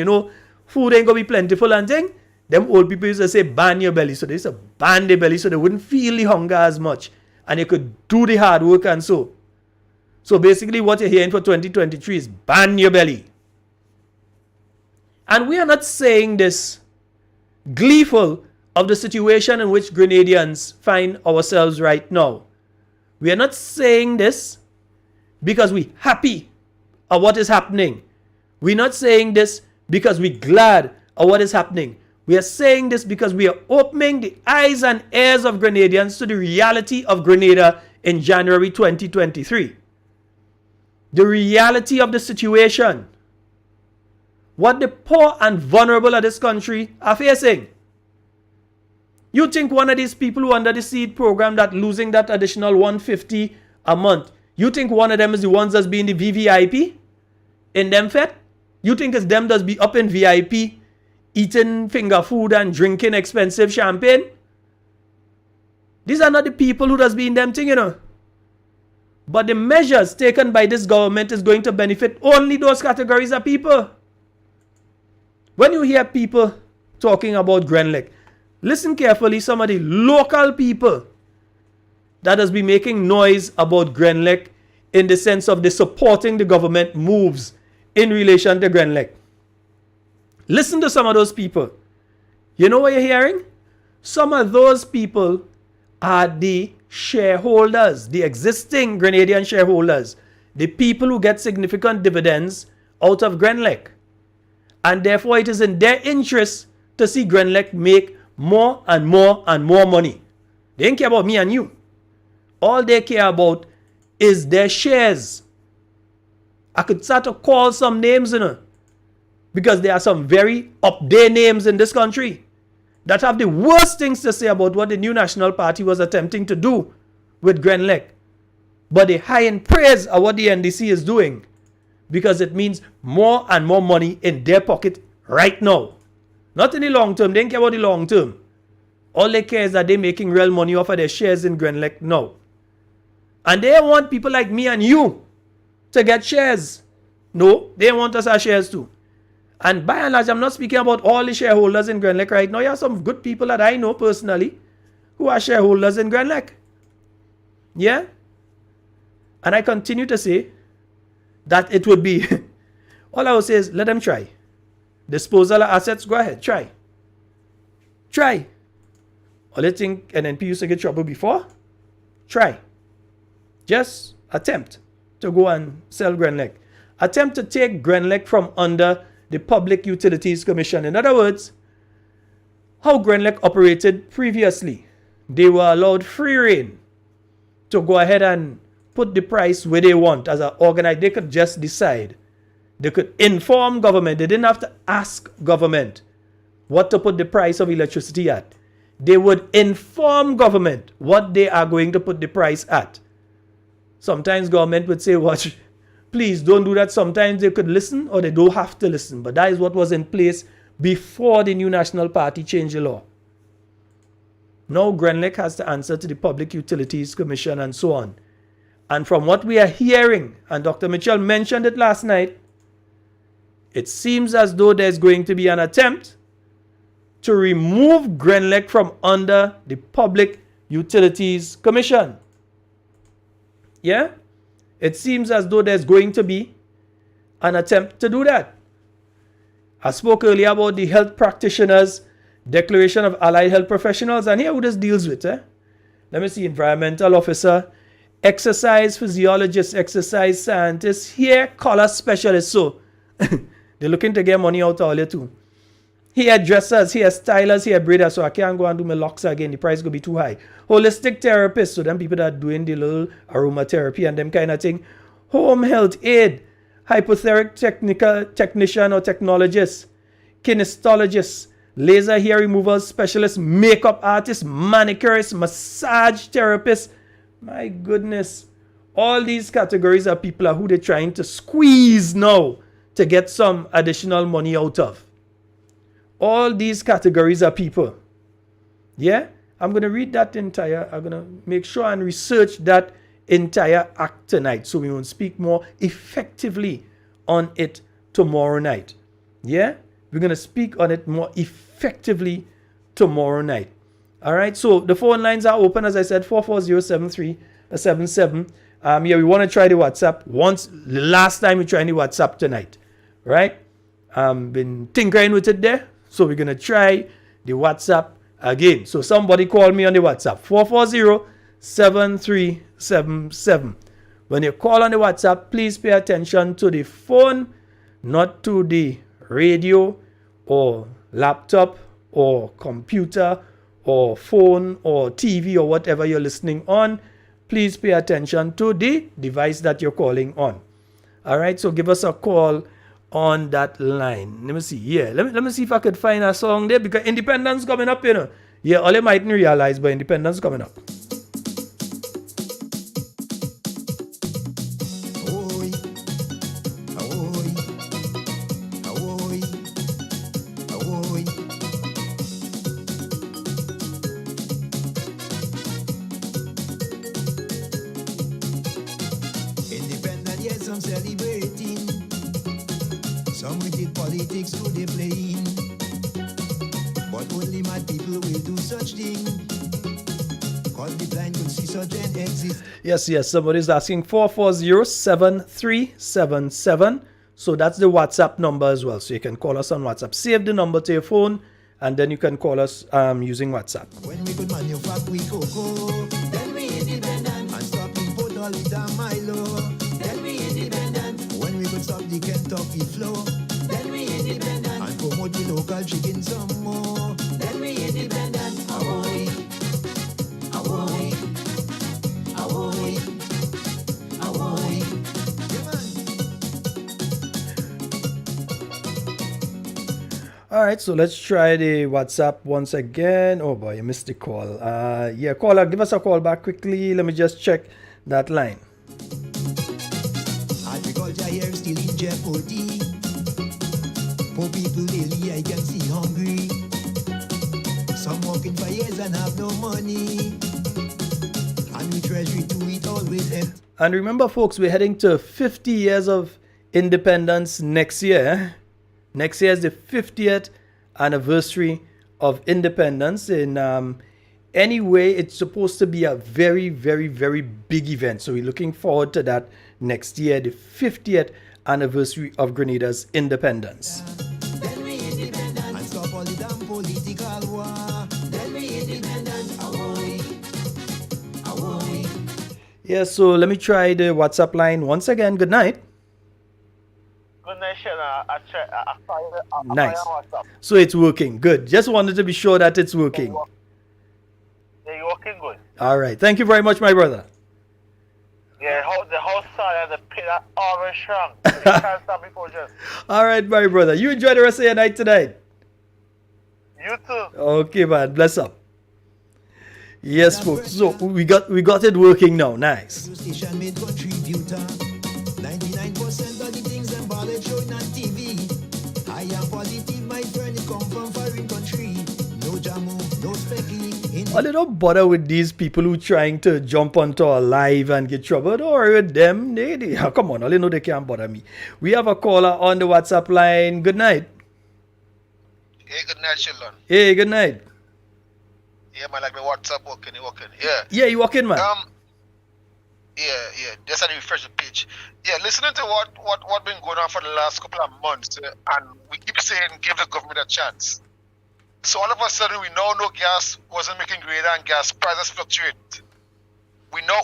food ain't gonna be plentiful and thing. Them old people used to say, ban your belly. So they used to ban their belly so they wouldn't feel the hunger as much. And they could do the hard work and so. So basically what you're hearing for 2023 is ban your belly. And we are not saying this gleeful of the situation in which Grenadians find ourselves right now. We are not saying this because we're happy at what is happening. We're not saying this because we're glad at what is happening. We are saying this because we are opening the eyes and ears of Grenadians to the reality of Grenada in January 2023. The reality of the situation. What the poor and vulnerable of this country are facing. You think one of these people who under the seed program that losing that additional $150 a month, you think one of them is the ones that's being the VVIP in them fed? You think it's them that's be up in VIP eating finger food and drinking expensive champagne? These are not the people who does be in them thing, But the measures taken by this government is going to benefit only those categories of people. When you hear people talking about Grenlec, listen carefully. Some of the local people that has been making noise about Grenlec in the sense of they supporting the government moves in relation to Grenlec. Listen to some of those people. You know what you're hearing? Some of those people are the shareholders, the existing Grenadian shareholders, the people who get significant dividends out of Grenlec. And therefore it is in their interest to see Grenlec make more and more and more money. They don't care about me and you. All they care about is their shares. I could start to call some names, because there are some very up-there names in this country that have the worst things to say about what the New National Party was attempting to do with Grenlec. But they high in praise of what the NDC is doing because it means more and more money in their pocket right now. Not in the long term. They don't care about the long term. All they care is that they're making real money off of their shares in Grenlec now. And they want people like me and you to get shares. No, they want us our shares too. And by and large, I'm not speaking about all the shareholders in Grenlec right now. You have some good people that I know personally who are shareholders in Grenlec. Yeah? And I continue to say that it would be, all I will say is let them try. Disposal of assets, go ahead, try. Try. All you think NNP used to get trouble before? Try. Just attempt to go and sell Grenlec. Attempt to take Grenlec from under the Public Utilities Commission. In other words, how Grenlec operated previously. They were allowed free rein to go ahead and put the price where they want as an organized. They could just decide. They could inform government. They didn't have to ask government what to put the price of electricity at. They would inform government what they are going to put the price at. Sometimes government would say, watch, please don't do that. Sometimes they could listen or they don't have to listen. But that is what was in place before the New National Party changed the law. Now Grenlec has to answer to the Public Utilities Commission and so on. And from what we are hearing, and Dr. Mitchell mentioned it last night, it seems as though there's going to be an attempt to remove Grenlec from under the Public Utilities Commission. Yeah? It seems as though there's going to be an attempt to do that. I spoke earlier about the health practitioners' declaration of allied health professionals, and here who this deals with. Let me see, environmental officer, exercise physiologist, exercise scientist, hair color specialist. So they're looking to get money out of all you too. Hairdressers, hair stylers, hair braiders, so I can't go and do my locks again. The price will be too high. Holistic therapists, so them people that are doing the little aromatherapy and them kind of thing. Home health aid, hypothermic technician or technologist, kinestologist, laser hair removal specialist, makeup artist, manicurist, massage therapist. My goodness. All these categories are people who they're trying to squeeze now to get some additional money out of. All these categories are people. Yeah? I'm going to read that entire, I'm going to make sure and research that entire act tonight so we won't speak more effectively on it tomorrow night. Yeah? We're going to speak on it more effectively tomorrow night. All right? So the phone lines are open, as I said, 440-7377. Yeah, we want to try the WhatsApp. The last time we tried the WhatsApp tonight. Right? Been tinkering with it there. So we're going to try the WhatsApp again. So somebody call me on the WhatsApp. 440-7377. When you call on the WhatsApp, please pay attention to the phone, not to the radio or laptop or computer or phone or TV or whatever you're listening on. Please pay attention to the device that you're calling on. All right, so give us a call on that line. Let me see. Yeah, let me see if I could find a song there, because Independence coming up, you know. Yeah, all you mightn't realize, but Independence coming up.
Independent, yes, I'm celebrating. Some wicked politics who they playing, but only my people will do such thing. Cause the blind will see such an exist.
Yes, somebody's asking 440-7377. So that's the WhatsApp number as well. So you can call us on WhatsApp. Save the number to your phone, and then you can call us using WhatsApp.
When we could manufacture cocoa, then we independent. And stop import all the damn Milo, then we independent. When we could stop the Kentucky flow, then we independent. And promote the local chicken some more, then we independent. Ahoy, ahoy, ahoy, ahoy.
All right, so let's try the WhatsApp once again. Oh boy, you missed the call. Yeah, caller, give us a call back quickly. Let me just check that line.
Agriculture here still in jeopardy. Poor people daily I can see hungry. Some working for years and have no money. And we treasury to it always empty.
And remember, folks, we're heading to 50 years of independence next year. Next year is the 50th anniversary of independence. In anyway, it's supposed to be a very, very, very big event. So we're looking forward to that next year, the 50th anniversary of Grenada's independence.
Then we independent. And stop all the damn political war. Then we independent. Ahoy, ahoy.
Yeah, so let me try the WhatsApp line once again. Good night.
Good night, Shana. I
Nice. So it's working. Good. Just wanted to be sure that it's working.
Yeah, you're working good.
All right. Thank you very much, my brother.
Yeah, the whole side and the pit are always strong. You can't stop before just.
All right, my brother. You enjoy the rest of your night tonight.
You too.
Okay, man. Bless up. Yes, folks. So we got it working now. Nice.
Station made contributor. 99% of the things them ballad showing on TV. I am positive, my friend, it come from foreign country. No jamu, no specky, in
Oh, they don't bother with these people who trying to jump onto our live and get trouble. Don't worry with them. Come on, all they know they can't bother me. We have a caller on the WhatsApp line. Good night.
Hey, good night, children.
Hey, good night.
Yeah, man, like my WhatsApp working, Yeah.
Yeah, you walking, man.
Yeah. Just to refresh the page. Yeah, listening to what been going on for the last couple of months, and we keep saying give the government a chance. So all of a sudden we now know gas wasn't making greater and gas prices fluctuate. We now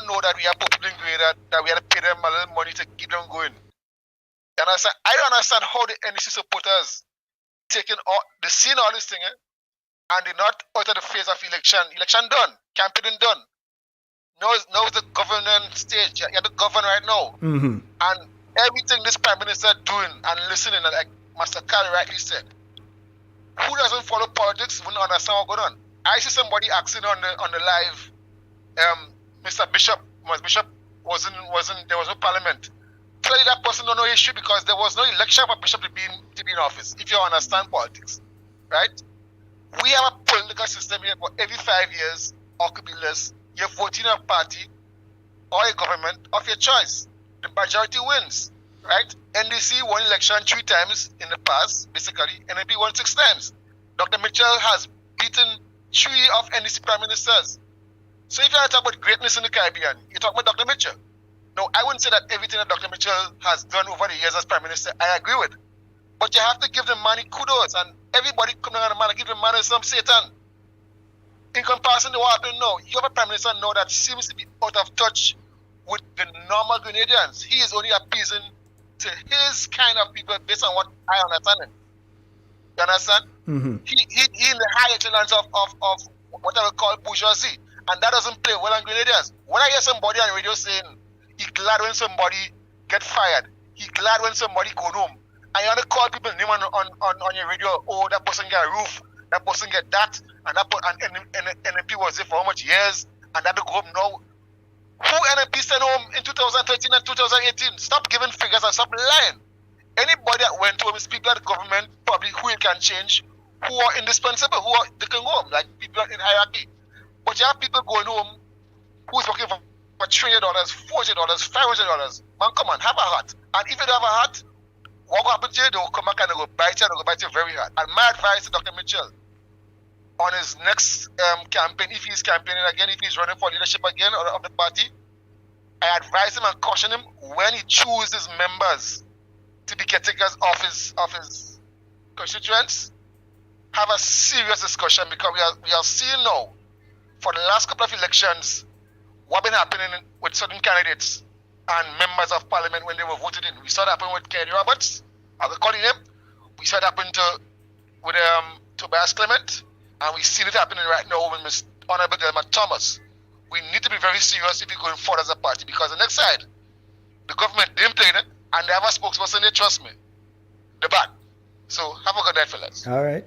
know that we have people in greater that we had to pay them a little money to keep them going. And I don't understand how the NDC supporters taking all they seen all this thing, and they're not out of the phase of election. Election done, campaigning done. Now is the governing stage. You have to govern right now.
Mm-hmm.
And everything this Prime Minister doing and listening, like Master Carey rightly said, who doesn't follow politics wouldn't understand what's going on. I see somebody asking on the live, Mr. Bishop wasn't there was no parliament. Clearly that person don't know history because there was no election for Bishop to be in office, if you understand politics. Right? We have a political system here for every 5 years, or could be less. You're voting a party or a government of your choice. The majority wins, right? NDC won election 3 times in the past, basically. NAP won 6 times. Dr. Mitchell has beaten 3 of NDC prime ministers. So if you want to talk about greatness in the Caribbean, you talk about Dr. Mitchell. No, I wouldn't say that everything that Dr. Mitchell has done over the years as prime minister, I agree with. But you have to give the man kudos, and everybody coming on the man and give the man some Satan. In comparison to what happened now, you have a prime minister now that seems to be out of touch with the normal Grenadians. He is only appeasing to his kind of people based on what I understand. You understand?
Mm-hmm.
He in the high echelons of what I would call bourgeoisie, and that doesn't play well on Grenadians. When I hear somebody on the radio saying he's glad when somebody get fired, he's glad when somebody go home, and you want to call people name on your radio, oh, that person get a roof, that person get that, and NMP was there for how much years, and that to go home now. Who NMP sent home in 2013 and 2018? Stop giving figures and stop lying. Anybody that went home is people at the government, probably who it can change, who are indispensable, they can go home, like people in hierarchy. But you have people going home who's working for $300, $400, $500. Man, come on, have a heart. And if you don't have a heart, what will happen to you? They will come back and they will bite you, and they will bite you very hard. And my advice to Dr. Mitchell, on his next campaign, if he's campaigning again, if he's running for leadership again of the party, I advise him and caution him when he chooses members to be caretakers of his constituents, have a serious discussion, because we are seeing now, for the last couple of elections, what been happening with certain candidates and members of parliament when they were voted in. We saw that happen with Kenny Roberts, I was calling him. We saw that happen with Tobias Clement, and we see it happening right now with Ms. Honorable Delma Thomas. We need to be very serious if we're going forward as a party, because the next side, the government didn't play it, and they have a spokesperson, they trust me. The back. So have a good night, fellas.
All right.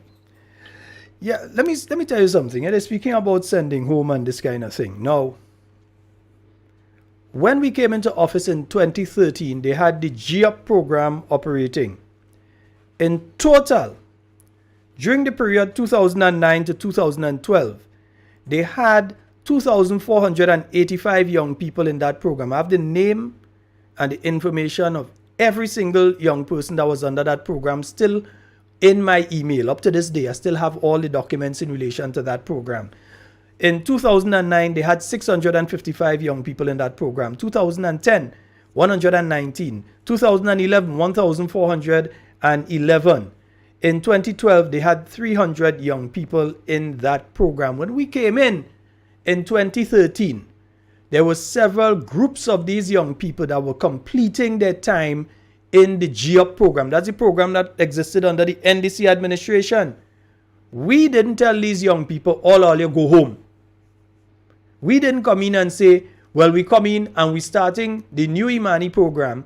Yeah, let me tell you something. They're speaking about sending home and this kind of thing. Now, when we came into office in 2013, they had the GUP program operating. In total, during the period 2009 to 2012, they had 2,485 young people in that program. I have the name and the information of every single young person that was under that program still in my email. Up to this day, I still have all the documents in relation to that program. In 2009, they had 655 young people in that program. 2010, 119. 2011, 1,411. In 2012, they had 300 young people in that program. When we came in 2013, there were several groups of these young people that were completing their time in the GUP program. That's the program that existed under the NDC administration. We didn't tell these young people, all you go home. We didn't come in and say, well, we come in and we're starting the new Imani program,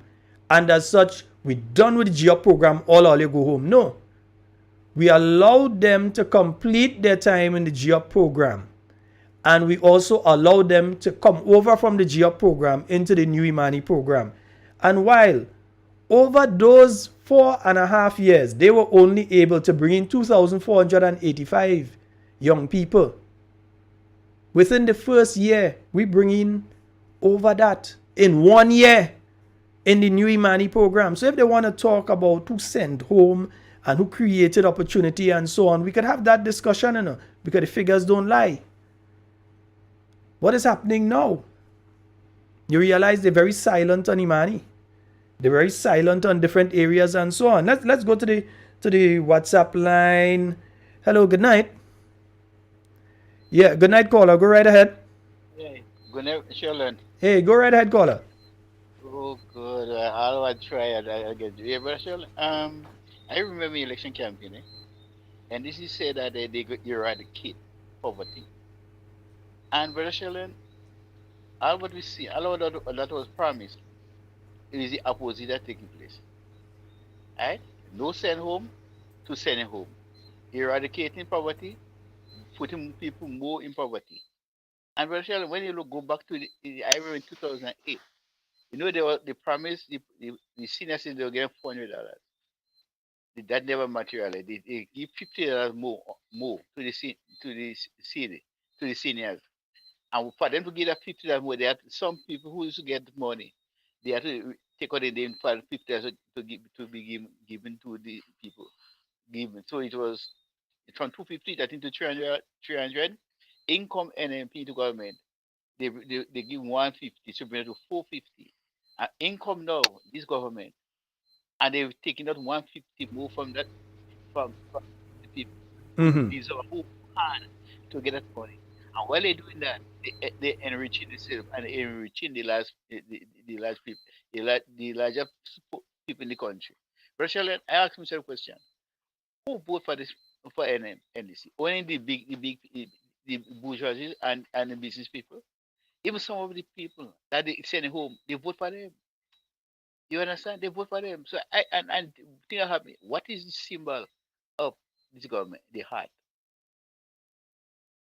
and as such, we're done with the GUP program, all you go home. No. We allowed them to complete their time in the GUP program. And we also allowed them to come over from the GUP program into the new Imani program. And while over those 4.5 years, they were only able to bring in 2,485 young people. Within the first year, we bring in over that in 1 year in the new Imani program. So if they want to talk about who sent home and who created opportunity and so on, we could have that discussion, because the figures don't lie. What is happening now? You realize they're very silent on Imani. They're very silent on different areas and so on. Let's go to the WhatsApp line. Hello, good night. Yeah, good night, caller. Go right ahead.
Hey, good night, Sheldon.
Hey, go right ahead, caller.
Oh, good. I'll try it. I'll get you. Yeah, but Sheldon, I remember election campaign, and this is said that they could eradicate poverty. And Brother Sheldon, all what we see, all that was promised, it is the opposite that taking place. Right? No send home to sending home. Eradicating poverty, putting people more in poverty. And Brother Sheldon, when you go back to I remember in 2008, they promised the senior citizens they were getting $400. That never materialized. They give $50 more to the seniors. And for them to give that $50 more, they had some people who used to get money. They had to take out the name for $50 to be given to the people. So it was from 250, I think, to 300 income NMP to government. They give 150, so bring it to 450. Income now, this government, and they've taken out 150 more from that from the people. These are who can to get that money. And while they're doing that, they enriching themselves and enriching the large people, the larger people in the country. But Sheldon, I ask myself a question: who vote for this for NDC? Only the bourgeoisie and the business people. Even some of the people that they send home, they vote for them. You understand? They vote for them. So and think I have what is the symbol of this government? The heart.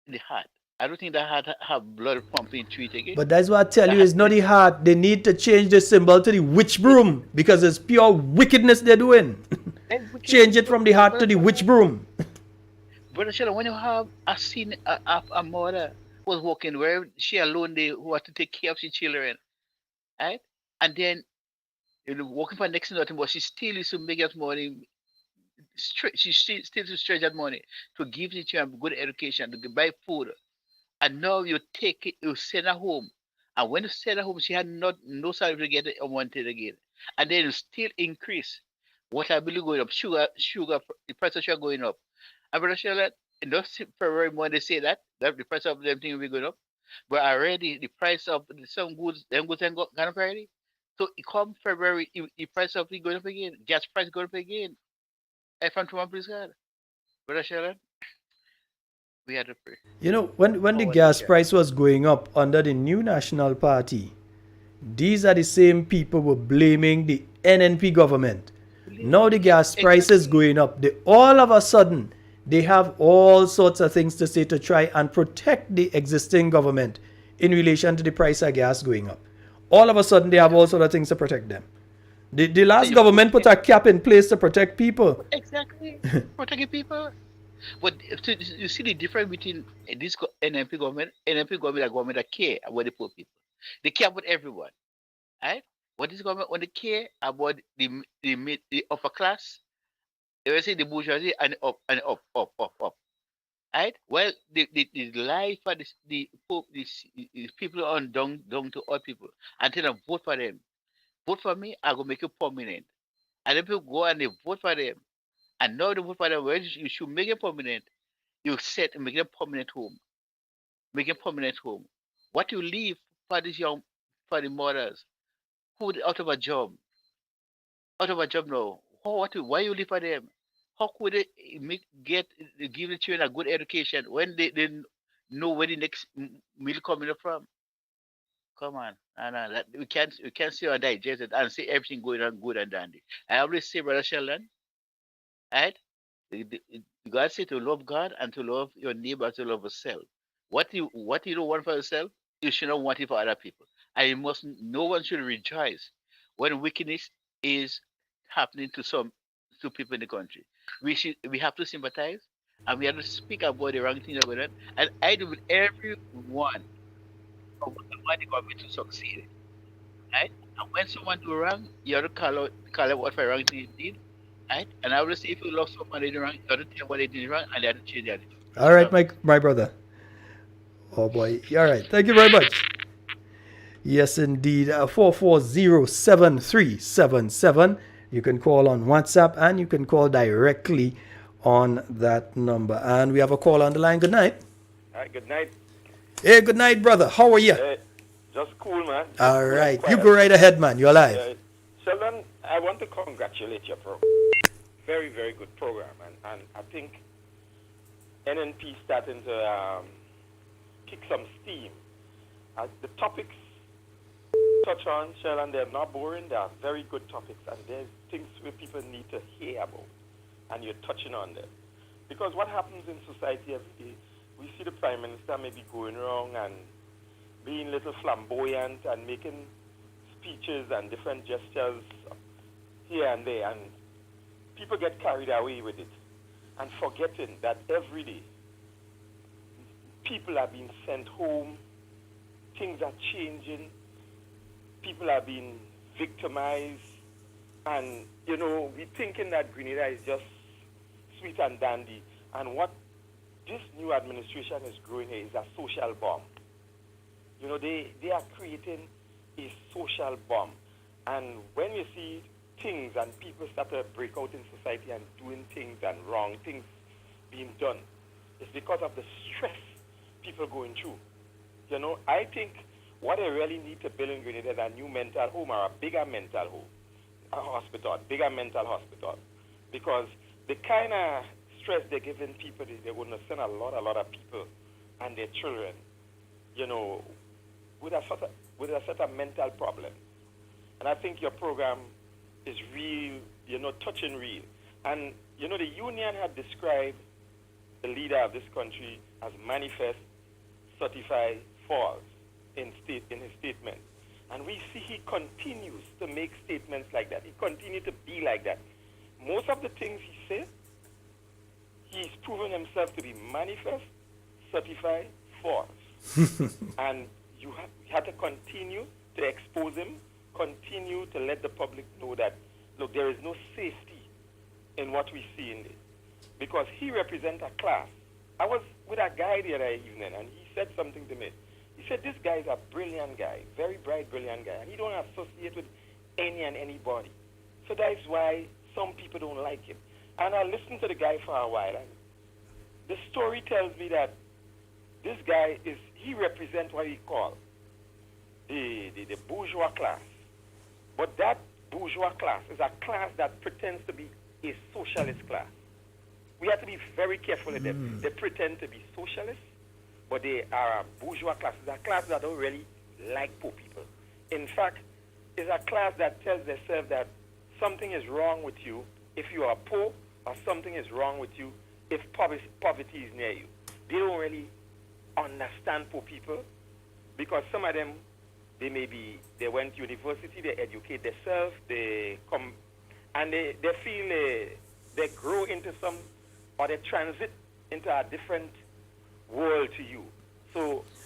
The heart. I don't think that heart have blood pumping through it again.
But that's what I tell
That
you,
heart
it's not the heart. They need to change the symbol to the witch broom, because it's pure wickedness they're doing. Change it from the heart to the witch broom.
Brother Sheldon, when you have a mother who was working where she alone, who had to take care of her children, right? And then working for next to nothing, but she still used to make that money. She still to stretch that money to give the children good education, to buy food. And now you take it, you send her home. And when you send her home, she had no salary to get it unwanted again. And then you still increase. Water bill going up, the price of sugar going up. I'm pretty sure that in those February month they say that the price of them thing will be going up. But already the price of some goods, them goods ain't gone up already. So it come February, the price of it going up again, gas price going up again. I found to one please God. Brother Sheldon, we had to pray.
When the gas price was going up under the new National Party, these are the same people were blaming the NNP government. Now the gas price is going up. All of a sudden, they have all sorts of things to say to try and protect the existing government in relation to the price of gas going up. All of a sudden, they have all sorts of things to protect them. The last government put a cap in place to protect people.
Exactly. Protecting people. But you see the difference between this NMP government, a government that care about the poor people. They care about everyone. Right? What is government when they care about the upper class, they will say the bourgeoisie and up. Right? Well, the life for the poor, the people on down to all people, and tell them vote for them. Vote for me, I will make you permanent. And then people go and they vote for them. And now they vote for them, well, you should make it permanent. You make them permanent home. Make them permanent home. What you leave for for the mothers who out of a job, now. Why you live for them? How could they give the children a good education when they know where the next meal coming up from? Come on, we can't see or digest it and see everything going on good and dandy. I always say, Brother Sheldon, right? God said to love God and to love your neighbor, to love yourself. What you don't want for yourself, you should not want it for other people. And no one should rejoice when wickedness is happening to people in the country. We have to sympathize And we have to speak about the wrong things that going on. And I do with everyone of what I want the government to succeed. Right? And when someone do wrong, you have to call out what for wrong thing they did. Right? And I will say if you love someone they did wrong, you have to tell what they did wrong and they have to change their attitude.
All right, my brother. Oh boy. All right. Thank you very much. Yes, indeed. 440-7377. You can call on WhatsApp and you can call directly on that number. And we have a call on the line. Good night.
All right, good night.
Hey, good night, brother. How are you?
Just cool, man. Just
All
cool
right.
and
You
quiet.
go right ahead, man. You're live.
Sheldon, I want to congratulate your program. Very, very good program. And I think NNP starting to kick some steam. The topics touch on, Sheldon, they're not boring. They are very good topics. And there's things where people need to hear about. And you're touching on them. Because what happens in society every day, we see the Prime Minister maybe going wrong and being a little flamboyant and making speeches and different gestures here and there. And people get carried away with it and forgetting that every day people are being sent home, things are changing, people are being victimized, and, you know, we're thinking that Grenada is just sweet and dandy. And what this new administration is growing here is a social bomb. You know, they are creating a social bomb. And when you see things and people start to break out in society and doing things and wrong things being done, it's because of the stress people going through. You know, I think what they really need to build in Grenada is a new mental home or a bigger mental home, a hospital, bigger mental hospital. Because the kind of stress they're giving people, they're going to send a lot of people and their children, you know, with a sort of mental problem. And I think your program is real, you know, touching real. And, you know, the union had described the leader of this country as manifest, certified, false in his statement. And we see he continues to make statements like that. He continues to be like that. Most of the things he says, he's proven himself to be manifest, certified, false. And you have to continue to expose him, continue to let the public know that, look, there is no safety in what we see in this. Because he represents a class. I was with a guy the other evening, and he said something to me. He said, this guy is a brilliant guy, very bright, brilliant guy, and he don't associate with any and anybody. So that's why some people don't like him. And I listened to the guy for a while, and the story tells me that this guy he represents what he call the bourgeois class. But that bourgeois class is a class that pretends to be a socialist class. We have to be very careful with them. They pretend to be socialists, but they are a bourgeois class. It's a class that don't really like poor people. In fact, it's a class that tells themselves that something is wrong with you if you are poor, or something is wrong with you if poverty is near you. They don't really understand poor people because some of them, they went to university, they educate themselves, they come, and they feel they grow into some, or they transit into a different world to you.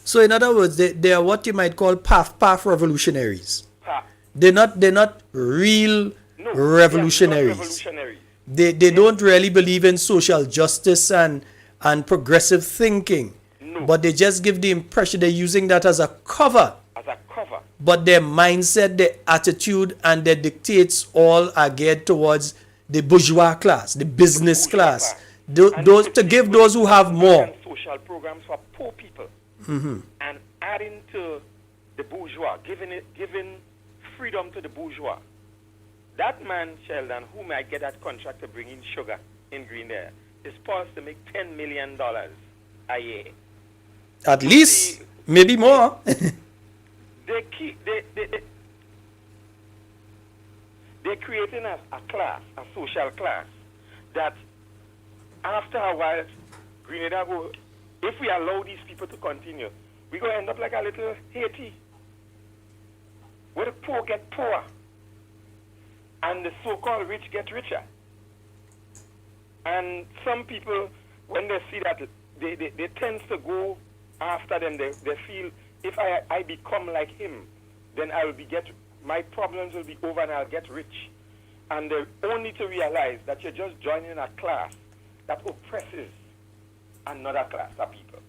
So
in other words, they are what you might call path revolutionaries. They're not real revolutionaries.
Revolutionaries.
They don't really believe in social justice and progressive thinking.
No.
But they just give the impression they're using that as a cover.
As a cover.
But their mindset, their attitude, and their dictates all are geared towards the bourgeois class, the business class. Those to give those who have more.
Social programs for poor people.
Mm-hmm.
And adding to the bourgeois, giving freedom to the bourgeois. That man, Sheldon, who might get that contract to bring in sugar in Grenada, is supposed to make $10 million a year.
At least, maybe more.
They're creating a class, a social class, that after a while, Grenada will, if we allow these people to continue, we're going to end up like a little Haiti, where the poor get poorer and the so-called rich get richer. And some people when they see that, they tend to go after them. They feel, if I become like him, then I will my problems will be over and I'll get rich. And they only to realize that you're just joining a class that oppresses another class of people.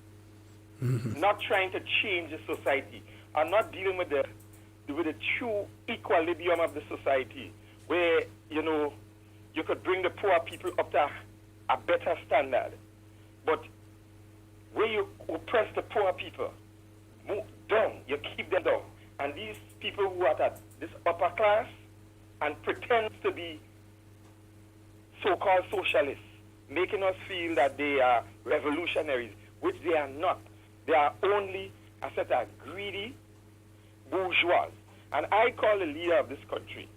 Mm-hmm. Not trying to change the society, or not dealing with the true equilibrium of the society, where, you could bring the poor people up to a better standard. But where you oppress the poor people, move down, you keep them down. And these people who are at this upper class and pretend to be so-called socialists, making us feel that they are revolutionaries, which they are not. They are only a set of greedy bourgeois. And I call the leader of this country,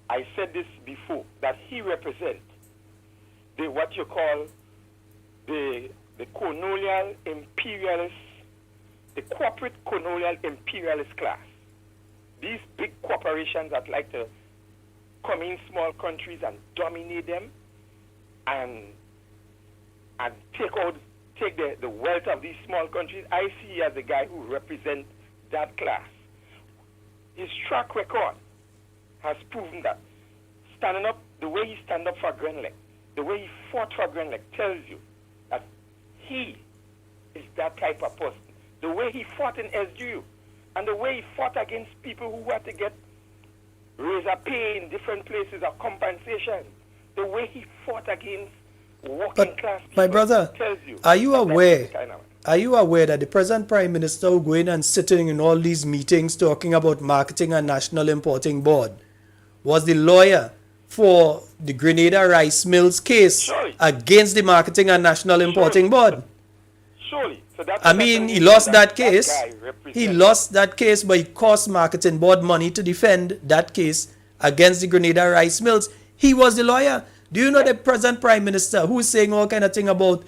I said this before, that he represents what you call the colonial imperialist, the corporate colonial imperialist class. These big corporations that like to come in small countries and dominate them and take the wealth of these small countries. I see as the guy who represents that class. His track record has proven that. Standing up, the way he stand up for Grenlec, the way he fought for Grenlec tells you that he is that type of person. The way he fought in SGU, and the way he fought against people who had to get razor pay in different places or compensation, the way he fought against working class people,
my brother,
tells you.
Are you aware that the present Prime Minister who going and sitting in all these meetings talking about marketing and national importing board was the lawyer for the Grenada rice mills case against the marketing and national importing board?
Surely. So
he lost that case. He lost that case, but it cost marketing board money to defend that case against the Grenada rice mills. He was the lawyer. Do you know the present Prime Minister who is saying all kind of thing about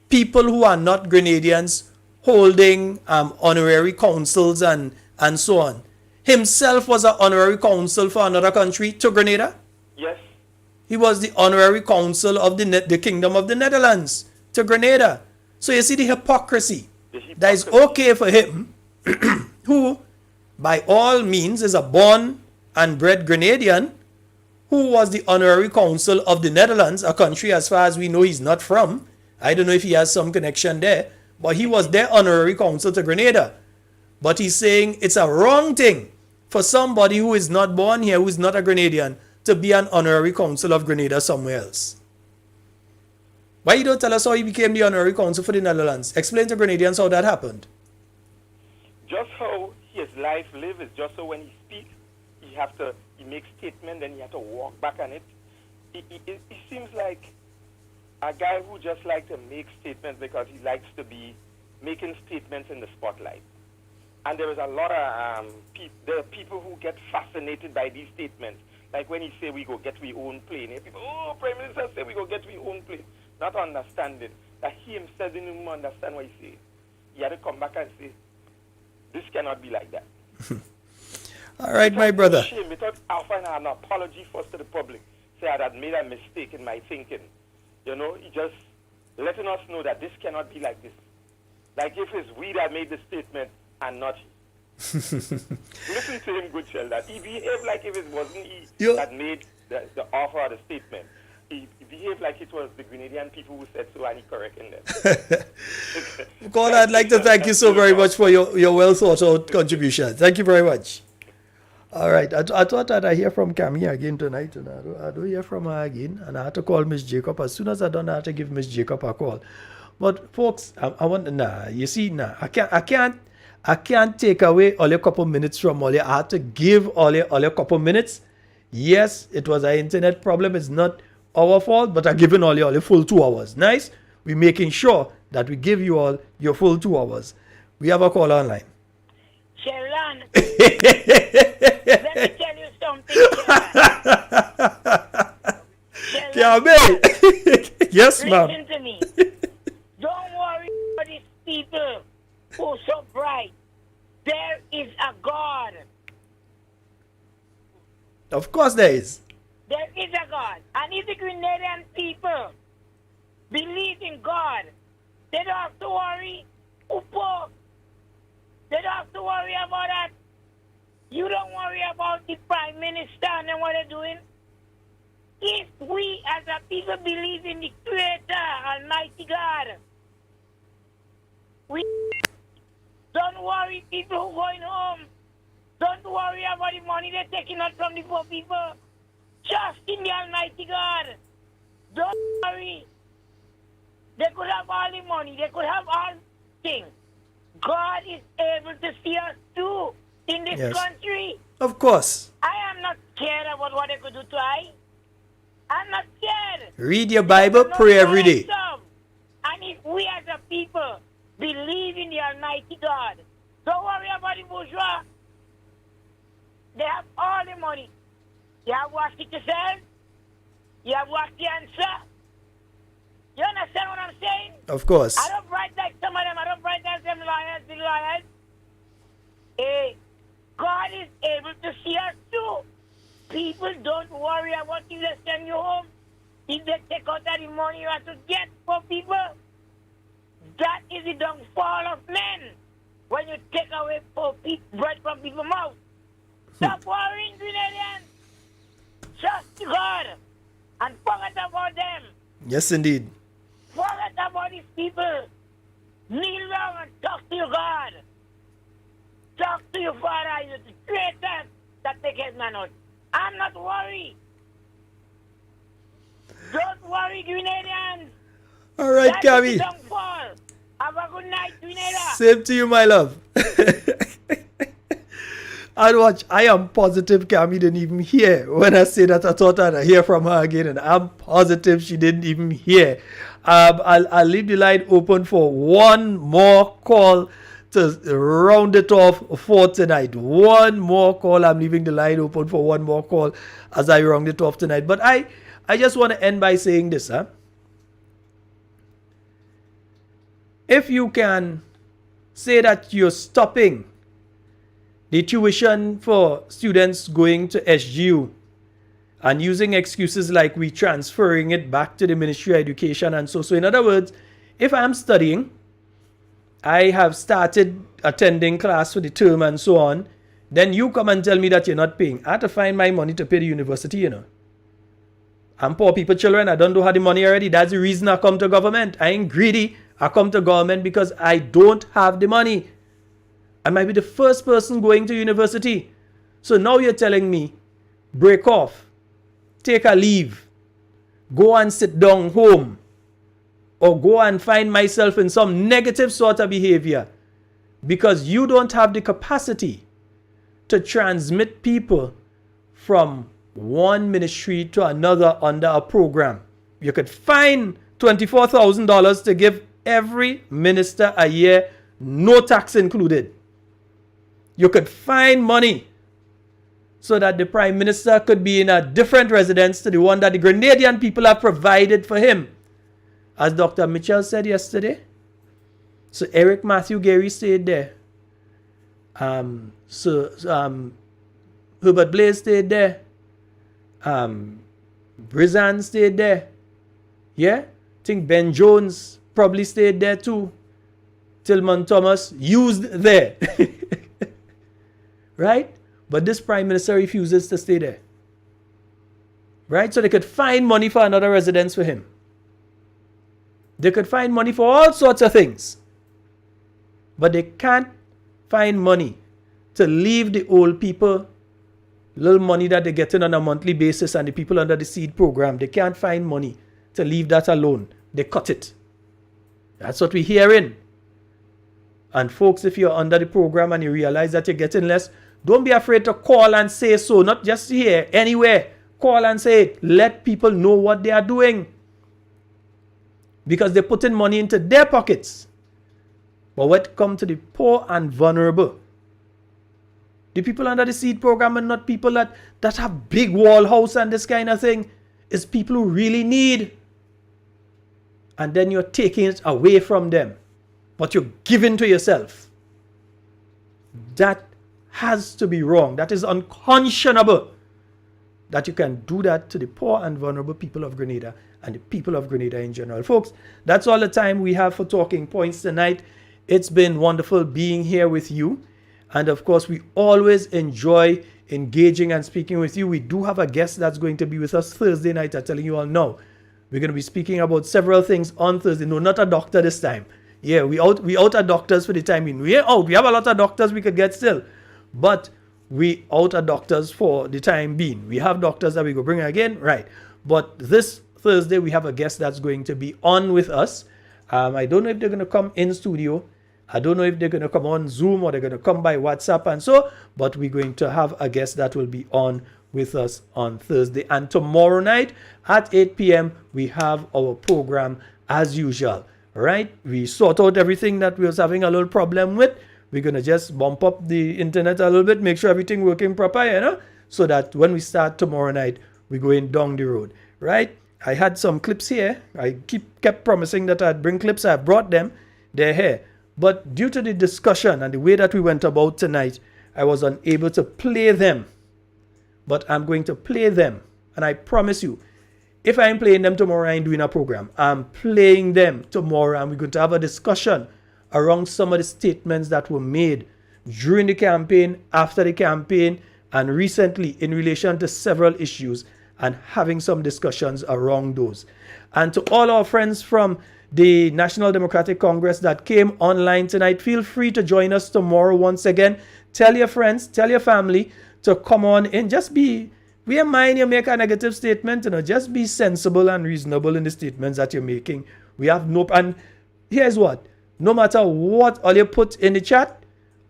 people who are not Grenadians holding honorary councils and so on? Himself was an honorary council for another country to Grenada.
Yes.
He was the honorary council of the Kingdom of the Netherlands to Grenada. So you see the hypocrisy. That is okay for him, who by all means is a born and bred Grenadian, who was the honorary consul of the Netherlands, a country as far as we know he's not from. I don't know if he has some connection there, but he was their honorary consul to Grenada. But he's saying it's a wrong thing for somebody who is not born here, who is not a Grenadian, to be an honorary consul of Grenada somewhere else. Why you don't tell us how he became the honorary consul for the Netherlands? Explain to Grenadians how that happened.
Just how his life lives is just so when he speaks, he makes statements, then he has to walk back on it. It seems like a guy who just likes to make statements because he likes to be making statements in the spotlight. And there is a lot of there are people who get fascinated by these statements. Like when he say we go get we own plane. People, Prime Minister say we go get we own plane. Not understanding that he himself didn't even understand what he said. He had to come back and say, this cannot be like that.
All right, my brother.
Shame, without offering an apology first to the public, say I had made a mistake in my thinking. He just letting us know that this cannot be like this. Like if it's we that made the statement and not he. Listen to him, good child, that he behaved like if it wasn't he that made the offer or the statement. He behaved like it was the Grenadian people who said so and he corrected them.
God, I'd like to thank you so very much for your well thought out contribution. Thank you very much. All right, I thought that I hear from Camille again tonight, and I don't hear from her again, and I had to call Miss Jacob. As soon as I done, I had to give Miss Jacob a call. But folks, I want I can't take away all a couple minutes from all. I had to give all a couple minutes. Yes, it was an internet problem. It's not our fault, but I'm giving all a full 2 hours. Nice. We're making sure that we give you all your full 2 hours. We have a call online.
Sheldon, let me tell you something.
Yes, ma'am.
Listen to me. Don't worry about these people who are so bright. There is a God.
Of course there is.
There is a God. And if the Grenadian people believe in God. They don't have to worry. Upo. They don't have to worry about that. You don't worry about the Prime Minister and what they're doing. If we as a people believe in the Creator, Almighty God, we don't worry people who going home. Don't worry about the money they're taking out from the poor people. Trust in the Almighty God. Don't worry. They could have all the money. They could have all things. God is able to see us too in this country.
Of course.
I am not scared about what they could do to I. I'm not scared.
Read your Bible, pray every day.
And if we as a people believe in the Almighty God, don't worry about the bourgeois. They have all the money. You have what to sell. You have what to answer. You understand what I'm saying?
Of course.
I don't write like some of them. I don't write like them lawyers, big lawyers. Hey, God is able to see us too. People don't worry about if they send you home. If they take out all the money you have to get for people. That is the downfall of men. When you take away bread from people's mouth. Stop worrying, Grenadians. Trust God. And forget about them.
Yes, indeed.
Forget about these people. Kneel down and talk to your God. Talk to your Father. You're the creator that takes man out. I'm not worried. Don't worry, Grenadians.
All right, Gabby.
Have a good night, Grenada.
Same to you, my love. And watch, I am positive Cammy didn't even hear when I say that. I thought I'd hear from her again, and I'm positive she didn't even hear. I'll leave the line open for one more call to round it off for tonight. One more call. I'm leaving the line open for one more call as I round it off tonight. But I just want to end by saying this. If you can say that you're stopping the tuition for students going to SGU and using excuses like we transferring it back to the Ministry of Education and so in other words, if I'm studying, I have started attending class for the term and so on, then you come and tell me that you're not paying. I have to find my money to pay the university, you know. I'm poor people children. I don't have the money already. That's the reason I come to government. I ain't greedy. I come to government because I don't have the money. I might be the first person going to university. So now you're telling me, break off, take a leave, go and sit down home, or go and find myself in some negative sort of behavior because you don't have the capacity to transmit people from one ministry to another under a program. You could find $24,000 to give every minister a year, no tax included. You could find money so that the Prime Minister could be in a different residence to the one that the Grenadian people have provided for him. As Dr. Mitchell said yesterday, so Eric Matthew Gary stayed there. Herbert Blaze stayed there. Brizan stayed there. Yeah? I think Ben Jones probably stayed there too. Tillman Thomas used there. Right? But this Prime Minister refuses to stay there. Right? So they could find money for another residence for him. They could find money for all sorts of things. But they can't find money to leave the old people little money that they're getting on a monthly basis and the people under the seed program. They can't find money to leave that alone. They cut it. That's what we're hearing. And folks, if you're under the program and you realize that you're getting less, don't be afraid to call and say so. Not just here, anywhere. Call and say it. Let people know what they are doing. Because they're putting money into their pockets. But when it comes to the poor and vulnerable, the people under the seed program are not people that have big wall house and this kind of thing. It's people who really need. And then you're taking it away from them. But you're giving to yourself. That has to be wrong. That is unconscionable. That you can do that to the poor and vulnerable people of Grenada. and the people of Grenada in general. Folks, that's all the time we have for Talking Points tonight. It's been wonderful being here with you. And of course, we always enjoy engaging and speaking with you. We do have a guest that's going to be with us Thursday night. I'm telling you all now. We're going to be speaking about several things on Thursday. No, not a doctor this time. Yeah, we out of doctors for the time being. We out. We have a lot of doctors we could get still. But we out of doctors for the time being. We have doctors that we go bring again. Right. But this Thursday, we have a guest that's going to be on with us. I don't know if they're going to come in studio. I don't know if they're going to come on Zoom or they're going to come by WhatsApp and so, but we're going to have a guest that will be on with us on Thursday. And tomorrow night at 8 p.m., we have our program as usual, right? We sort out everything that we was having a little problem with. We're going to just bump up the internet a little bit, make sure everything working proper, you know, so that when we start tomorrow night, we're going down the road, right? I had some clips here. I kept promising that I'd bring clips. I've brought them. They're here. But due to the discussion and the way that we went about tonight, I was unable to play them. But I'm going to play them. And I promise you, if I'm playing them tomorrow, I ain't doing a program. I'm playing them tomorrow and we're going to have a discussion around some of the statements that were made during the campaign, after the campaign, and recently in relation to several issues and having some discussions around those. And to all our friends from the National Democratic Congress that came online tonight, feel free to join us tomorrow once again. Tell your friends, tell your family to come on in. Just be, we don't mind you make a negative statement, you know, just be sensible and reasonable in the statements that you're making. We have no, and here's what, no matter what all you put in the chat,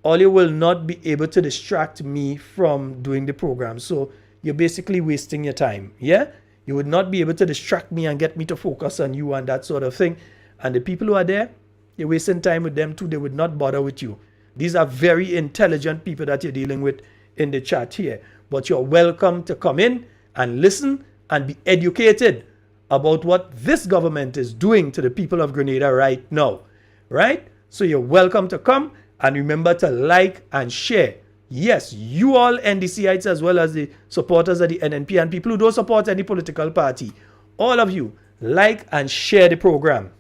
all you will not be able to distract me from doing the program. So you're basically wasting your time, yeah? You would not be able to distract me and get me to focus on you and that sort of thing. And the people who are there, you're wasting time with them too. They would not bother with you. These are very intelligent people that you're dealing with in the chat here. But you're welcome to come in and listen and be educated about what this government is doing to the people of Grenada right now. Right? So you're welcome to come and remember to like and share. Yes, you all NDCites as well as the supporters of the NNP and people who don't support any political party. All of you, like and share the program.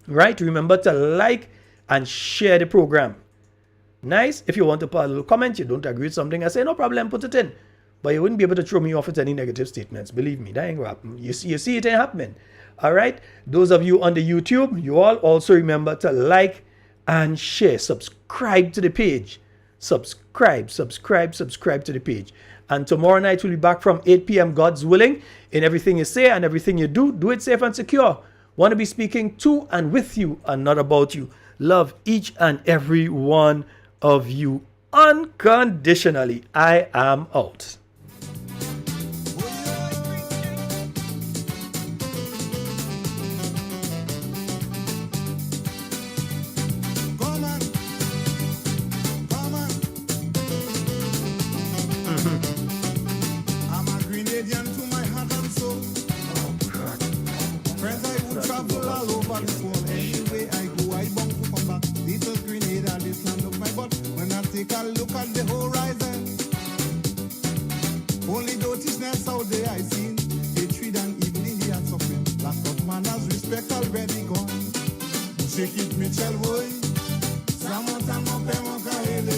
Right? Remember to like and share the program. Nice. If you want to put a little comment, you don't agree with something, I say no problem, put it in. But you wouldn't be able to throw me off with any negative statements. Believe me, that ain't gonna happen. You see it ain't happening. All right? Those of you on the YouTube, you all also remember to like and share. Subscribe to the page. Subscribe to the page. And tomorrow night we'll be back from 8 p.m. God's willing. In everything you say and everything you do, do it safe and secure. Want to be speaking to and with you and not about you. Love each and every one of you unconditionally. I am out.
Take a look at the horizon. Only dotishness out there I seen. Hatred and evil in the hearts of men. Lack of manners, respect already gone. Shake it, Mitchell, boy. Samota mope moka hele.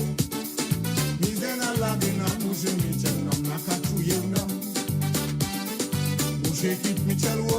Mizena lagina, Mushe Mitchell, nam naka tu ye nam. Shake it, Mitchell, boy.